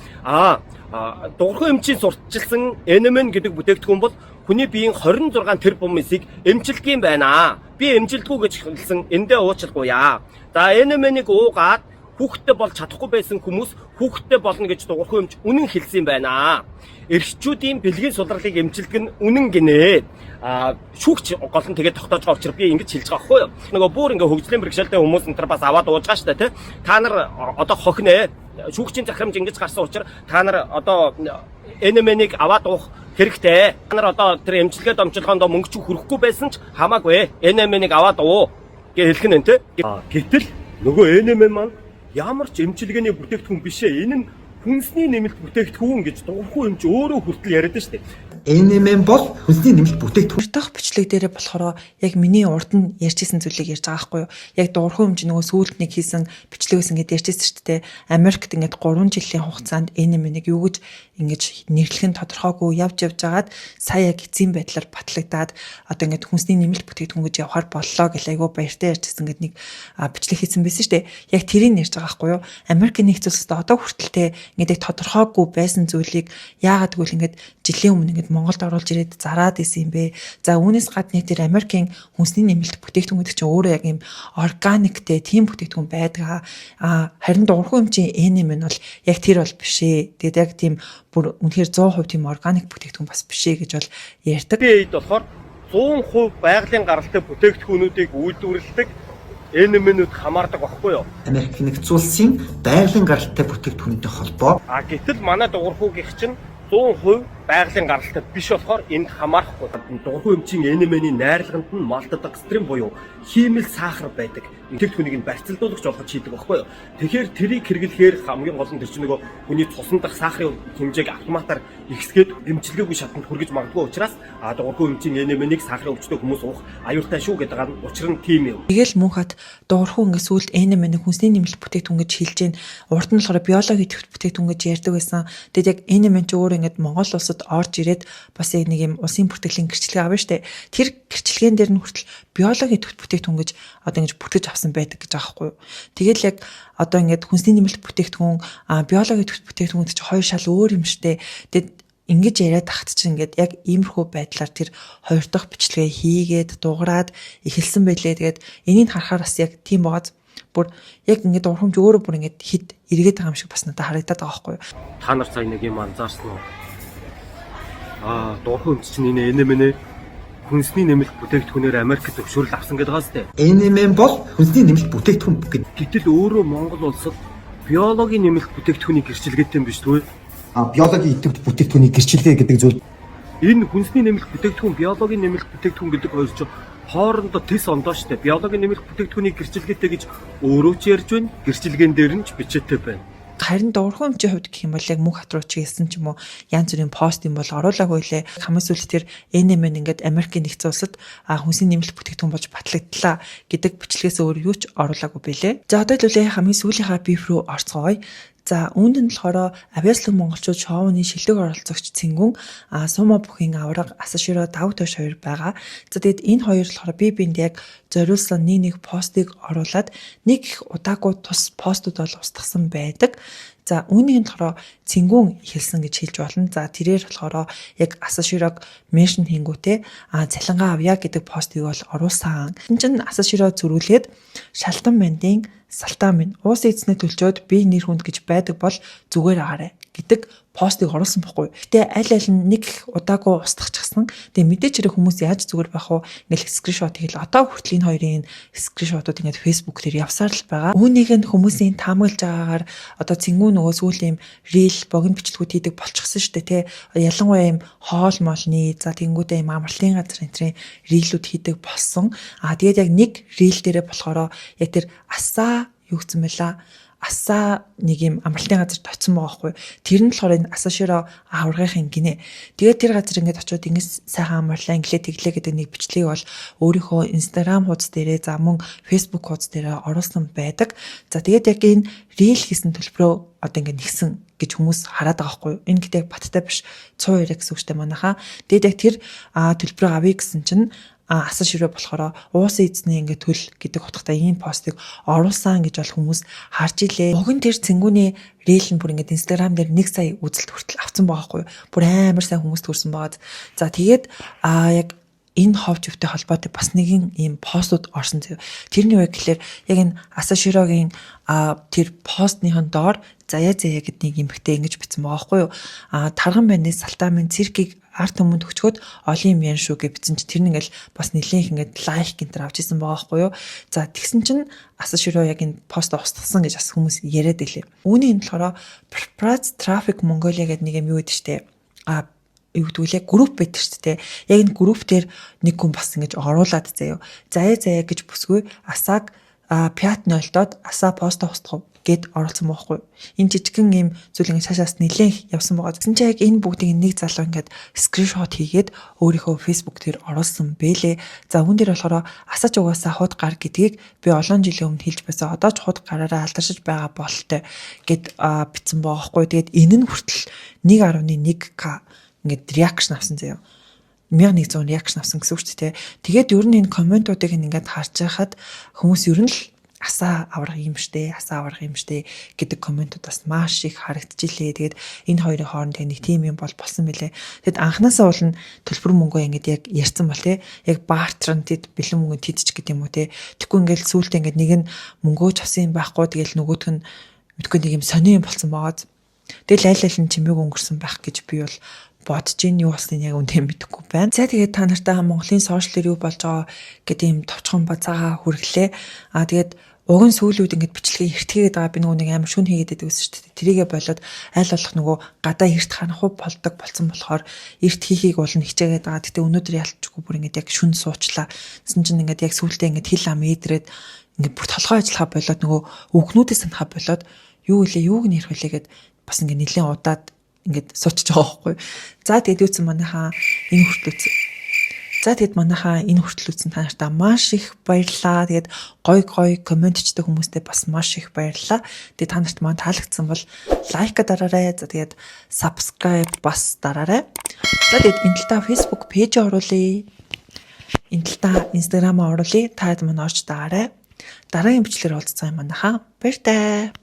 Дуурхай эмчийн сурталчилсан NMN гэдэг бүтээгдэхүүн бол хүний биеийн 26 тэрбум эсийг эмчилдэг юм байна. Би эмжилдэггүй гэж хэлсэн эндээ уучлахгүй яа. За NMN-ийг уугаад хүүхдтэй болж чадахгүй байсан хүмүүс хүүхдтэй болно гэж дуурхай эмч үнэн хэлсэн юм байна. Эрхчүүдийн бэлгийн сулралыг эмчилдэг нь үнэн гинэ. Шүүгч гол нь тэгээд тогтоож байгаа учраас би ингэж хэлж байгаа байхгүй юу. Нөгөө бүр ингээ хөгжлийн бэрхшээлтэй хүмүүс энэ бас аваад ууж байгаа шүү дээ тий. Та нар одоо хохинэ. Шүүгчийн захирамж ингэж гарсан учраас та нар одоо NMN-ийг аваад уух хэрэгтэй. Та нар одоо тэр эмчилгээд домжлохондоо мөнгө ч хүрхгүй байсан ч хамаагүй. NMN-ийг аваад уу гэж хэлэх нь тий. Гэтэл нөгөө NMN маань ямар ч эмчилгээний бүтээгдэхүүн биш ээ. Энэ нь хүнсний нэмэлт бүтээгдэхүүн гэж дуурхай эмч өөрөө хүртэл яриад байна шүү дээ. NMN бол хүнсний нэмэлт бүтээгдэхүүн. Хоёр дахь бичлэг дээр болохоор яг миний урд нь ярьжсэн зүйлийг ярьж байгаа байхгүй юу? Яг дуурхай эмч нөгөө сүүлд нэг хийсэн бичлэгээс ингэж ярьжсэн шүү дээ. Америкт ингэж 3 жилийн хугацаанд NMN-ийг юу гэж ингэж нэрлэх нь тодорхойгүй явж байгаад сая яг эцсийн байдлаар батлагдаад одоо ингэж хүнсний нэмэлт бүтээгдэхүүн гэж явахаар боллоо гэл айгүй баяртай ярьжсэн гэдэг нэг бичлэг хийсэн байсан шүү дээ. Яг тэрийг ярьж байгаа байхгүй юу? Америкийн нэгдсэн улсад одоо хүртэлтэй ингэж тодорхойгүй байсан зүйлийг яагаад гэвэл ингэж жилийн өмнө ингэж Монголд оруулж ирээд зараад исэн юм бэ. За үүнээс гадна тэр Америкийн хүнсний нэмэлт бүтээгдэхүүн гэдэг чинь өөрөө яг юм органиктэй тийм бүтээгдэхүүн байдаг. Харин дуурхай эмчийн NMN бол яг тэр бол биш ээ. Тэгээд яг тийм бүр үнэхээр 100% тийм органик бүтээгдэхүүн бас биш ээ гэж бол ярьдаг. Бид болохоор 100% байгалийн гаралтай бүтээгдэхүүнүүдийг үйлдвэрлэдэг NMN-үүд хамаардаг байхгүй юу? Америк нэгдсэн улсын байгалийн гаралтай бүтээгдэхүүнтэй холбоо. Гэтэл манай дуурхайгийнх чинь 100% байгалийн гаралтай биш болохоор энд хамаарахгүй. Дуурхай эмчийн NMN-ийн найрлаганд нь малтодекстрин буюу хиймэл сахар байдаг. Бүтээгдэхүүнийг нь барьцалдуулагч болгож хийдэг байхгүй юу? Тэгэхээр тэрийг хэрэглэхээр хамгийн гол нь тэр чинь нөгөө хүний цусан дах сахарын хэмжээг автоматар ихсгээд эмчилгээгүй шатанд хүргэж магадгүй учраас дуурхай эмчийн NMN-ийг сахарын өвчтөй хүмүүс уух аюултай шүү гэдэг нь учир нь тийм юм. Тэгэл мөнхөд дуурхай ингээд сүүлд NMN-ийг хүнсний нэмэлт бүтээгдэхүүн гэж хэлж гин. Урд нь болохоор биологи идэвхтэй бүтээгдэхүүн гэж ярьдаг байсан. Тэгээд яг NMN ч өөр ингээд Монгол улсад орж ирээд бас яг нэг юм улсын бүртгэлийн гэрчлэгээ авна штэ. Тэр гэрчлэгэн дээр нь хүртэл биологи идэвхтэй бүтээгдэхүүн гэж одоо ингэж бүтгэж авсан байдаг гэж байгаа байхгүй юу. Тэгэл яг одоо ингээд хүнсний нэмэлт бүтээгдэхүүн биологи идэвхтэй бүтээгдэхүүн гэж хоёр шал өөр юм штэ. Тэгээд ингэж яриад тахт чинь ингээд яг иймэрхүү байдлаар тэр хоёр дахь бичлэгээ хийгээд дуурайд эхэлсэн байлээ. Тэгээд энийг харахаар бас яг тийм бооз бүр яг ингээд урхамж өөрөө бүр ингээд хид эргээд байгаа юм шиг бас надад харагдаад байгаа байхгүй юу. Та нар цаа нэг юм анзаарсан уу? Дуурхай эмч чинь энэ NMN хүнсний нэмэлт бүтээгдэхүүнээр Америкт зөвшөөрөл авсан гэдэг хаас тээ. NMN бол хүнсний нэмэлт бүтээгдэхүүн гэдэг. Гэтэл өөрөө Монгол улсад биологийн нэмэлт бүтээгдэхүүнийг гэрчилгээтэй юм биш үү? Биологийн идэвхтэй бүтээгдэхүүнийг гэрчилгээ гэдэг зүйл. Энэ хүнсний нэмэлт бүтээгдэхүүн, биологийн нэмэлт бүтээгдэхүүн гэдэг хоёр чинь хоорондоо тис ондоо штэ. Биологийн нэмэлт бүтээгдэхүүнийг гэрчилгээтэй гэж өөрөө ч ярьж байна. Гэрчилгээнд дээр нь ч бичээтэй байна. Харин дуурхай эмчийн хувьд гэх юм бол яг мөнх хатруу ч гэсэн ч юм уу янз бүрийн пост юм бол оруулаагүй лээ. Хамгийн сүүлд тэр NMN ингээд Америкийн нэгдсэн улсад хүнсний нэмэлт бүтээгдэхүүн болж батлагдлаа гэдэг бичлэгээс өөр юу ч оруулаагүй билээ. За одоо л хамгийн сүүлийнхаа биф рүү орцгоё. За үүнд нь болохоор Авиаслог монголчууд шоуны шилдэг оролцогч Цэнгүн Сума бүхийн авраг Асаширо Давтош хоёр байгаа. За тэгэд энэ хоёр болохоор бие биендээ яг зориулсан нэг постыг оруулад нэг их удаагүй тус постууд бол устгасан байдаг. За үүнийг нь болохоор Цэнгүн хэлсэн гэж хэлж болно. За тэрээр болохоор яг Асаширог меншн хийнгүүтээ цалингаа авъя гэдэг постыг бол оруулсан. Энэ чинь Асаширо зөрүүлээд шалтан бандын салтаа минь уус эзнээ төлчөөд би нэр хүнд гэж байдаг бол зүгээр агаарэ гэдэг постыг оруулсан байхгүй. Гэтэ аль нь нэг удаагүй устгахчихсан. Тэгээ мэдээч хэрэг хүмүүс яаж зүгээр байх вэ? Ингээл скриншот хийл одоо хүртэл энэ хоёрын скриншотууд ингээд Facebook дээр явсаар л байгаа. Үүнийг нь хүмүүсийн таамаглаж байгаагаар одоо цэнгүү нөгөө сүүлийн рил богино бичлэгүүд хийдэг болчихсон шүү дээ, тэ. Ялангуяа юм хоол молны за тэнгүүдээ юм амралтын газар энтрийн рилүүд хийдэг болсон. Тэгээд яг нэг рил дээрээ болохоор яг тэр асаа юу гэсэн байла? Асаа нэг юм амралтын газар точсон байгаа байхгүй. Тэр нь болохоор энэ асааширо аврагын гинэ. Тэгээд тэр газар ингээд очиод ингэж сайхан амарлаа инглээ тэглээ гэдэг нэг бичлэгийг бол өөрийнхөө Instagram хуудас дээрээ за мөн Facebook хуудас дээрээ оруулсан байдаг. За тэгээд яг энэ reel хийсэн төлбөрөө одоо ингээд нэгсэн гэж хүмүүс хараад байгаа байхгүй. Энэ гэдэг баттай биш 100 2 гэсэн үгтэй манайхаа. Тэгээд яг тэр төлбөрөө авъя гэсэн чинь асаа ширээ болохоор уусан эзний ингээ төл гэдэг утгатай ийм постыг оруулсан гэж бол хүмүүс харж илээ. Богино тэр цэнгүүний рeel нь бүр ингээ Instagram дээр 1 сая үзэлт хүртэл авсан байгаа хгүй. Бүр амар сайн хүмүүс төрсэн байгаа. За тэгээд яг энэ ховж өвтэй холбоотой бас нэгэн ийм постууд орсон зав. Тэрний үг гэхэлэр яг энэ асаа ширээгийн тэр постныхон доор заяа гэдэг нэг эмхтэй ингэж бичсэн байгаа хгүй юу. Тарган байны салтамын циркийг арт хүмүүнд өчгөөд олон юм яан шүү гэж бичсэн чинь тэр нь ингээл бас нэлээх ингээд лайк гэнтэр авч исэн байгаа байхгүй юу. За тэгсэн чинь асаа ширөө яг энэ пост устгасан гэж бас хүмүүс яриад илээ. Үүний энэ болохоор Prepared Traffic Mongolia гэдэг нэг юм юу гэдэг штэ. Юу гэдгүүлээ групп байдаг шүү дээ. Яг энэ групп дээр нэг хүн бас ингэж оруулаад заяа. Заяа гэж бүсгүй асааг пят 0-дод асаа пост устгав гэд оруулсан байхгүй. Энэ жижигхэн юм зүйл ингэ цаашаас нэлээх явсан байгаа. Тэгсэн чинь яг энэ бүгдийг нэг залуу ингээд скриншот хийгээд өөрийнхөө Facebook дээр оруулсан бэлээ. За үүн дээр болохоор асаач угаасаа хууд гар гэдгийг би олон жилийн өмнө хэлж байсан. Одоо ч хууд гараараа алдаршиж байгаа бололтой гэд бичсэн байгаа байхгүй. Тэгээд энэ нь хүртэл 1.1k ингээд реакшн авсан заяа. 1100 реакшн авсан гэсэн үг шүү дээ. Тэгээд ер нь энэ комментуудыг ингээд харж байхад хүмүүс ер нь л асаа аврах юм штэ гэдэг комментууд бас маш их харагдчихлээ. Тэгээд энэ хоёрын хооронд нэг тим юм болсон мөлий. Тэгэд анханасаа бол төлбөр мөнгөө ингээд яг ярьсан бол те яг баартран тэд бэлэн мөнгө тэдч гэдэг юм уу те. Тэгэхгүй ингээд сүүлдээ ингээд нэг нь мөнгөө ч авсан юм байхгүй. Тэгэл нөгөөх нь мэдгүй нэг юм сони юм болсон байгаад. Тэгэл айл нь чимээг өнгөрсөн байх гэж би бол бодож ийн юу болсныг яг үнтэй мэдэхгүй байна. За тэгээд та нартай Монголын сошиалэр юу болж байгаа гэдэг юм товчхон бацаагаа хүргэлээ. Тэгээд уг нь сүүлүүд ингээд бичлэгээ эртгээд байгаа би нэг амар шүн хийгээд байдаг гэсэн шүү дээ. Тэрийгэ болоод аль болох нөгөө гадаа эрт ханах болдог болсон болохоор эрт хийхийг бол хичээгээд байгаа. Гэтэ өнөөдөр ялчгүй бүр ингээд яг шүн суучлаа. Гэсэн чинь ингээд яг сүүлдээ ингээд хил ам ээдрээд ингээд бүр толгой ажиллахаа болоод нөгөө үгнүүдээ санахаа болоод юу гэлээ юуг нэрх вүлээгээд бас ингээд нэлээд удаад ингээд суучж байгаа байхгүй. За тэгээд үүсэн манайхаа энэ хүртэл үзсэн та нартай маш их баярлалаа. Тэгээд гой комментчдэг хүмүүстээ бас маш их баярлалаа. Тэгээд та нарт маань таалагдсан бол лайка дараарай. За тэгээд subscribe бас дараарай. За тэгээд энэ талаа Facebook пэйж оруулъя. Энэ талаа Instagram оруулъя. Таад маань орж даарай. Дараагийн бичлэгээр уулзцаа юм манайхаа. Баяртай.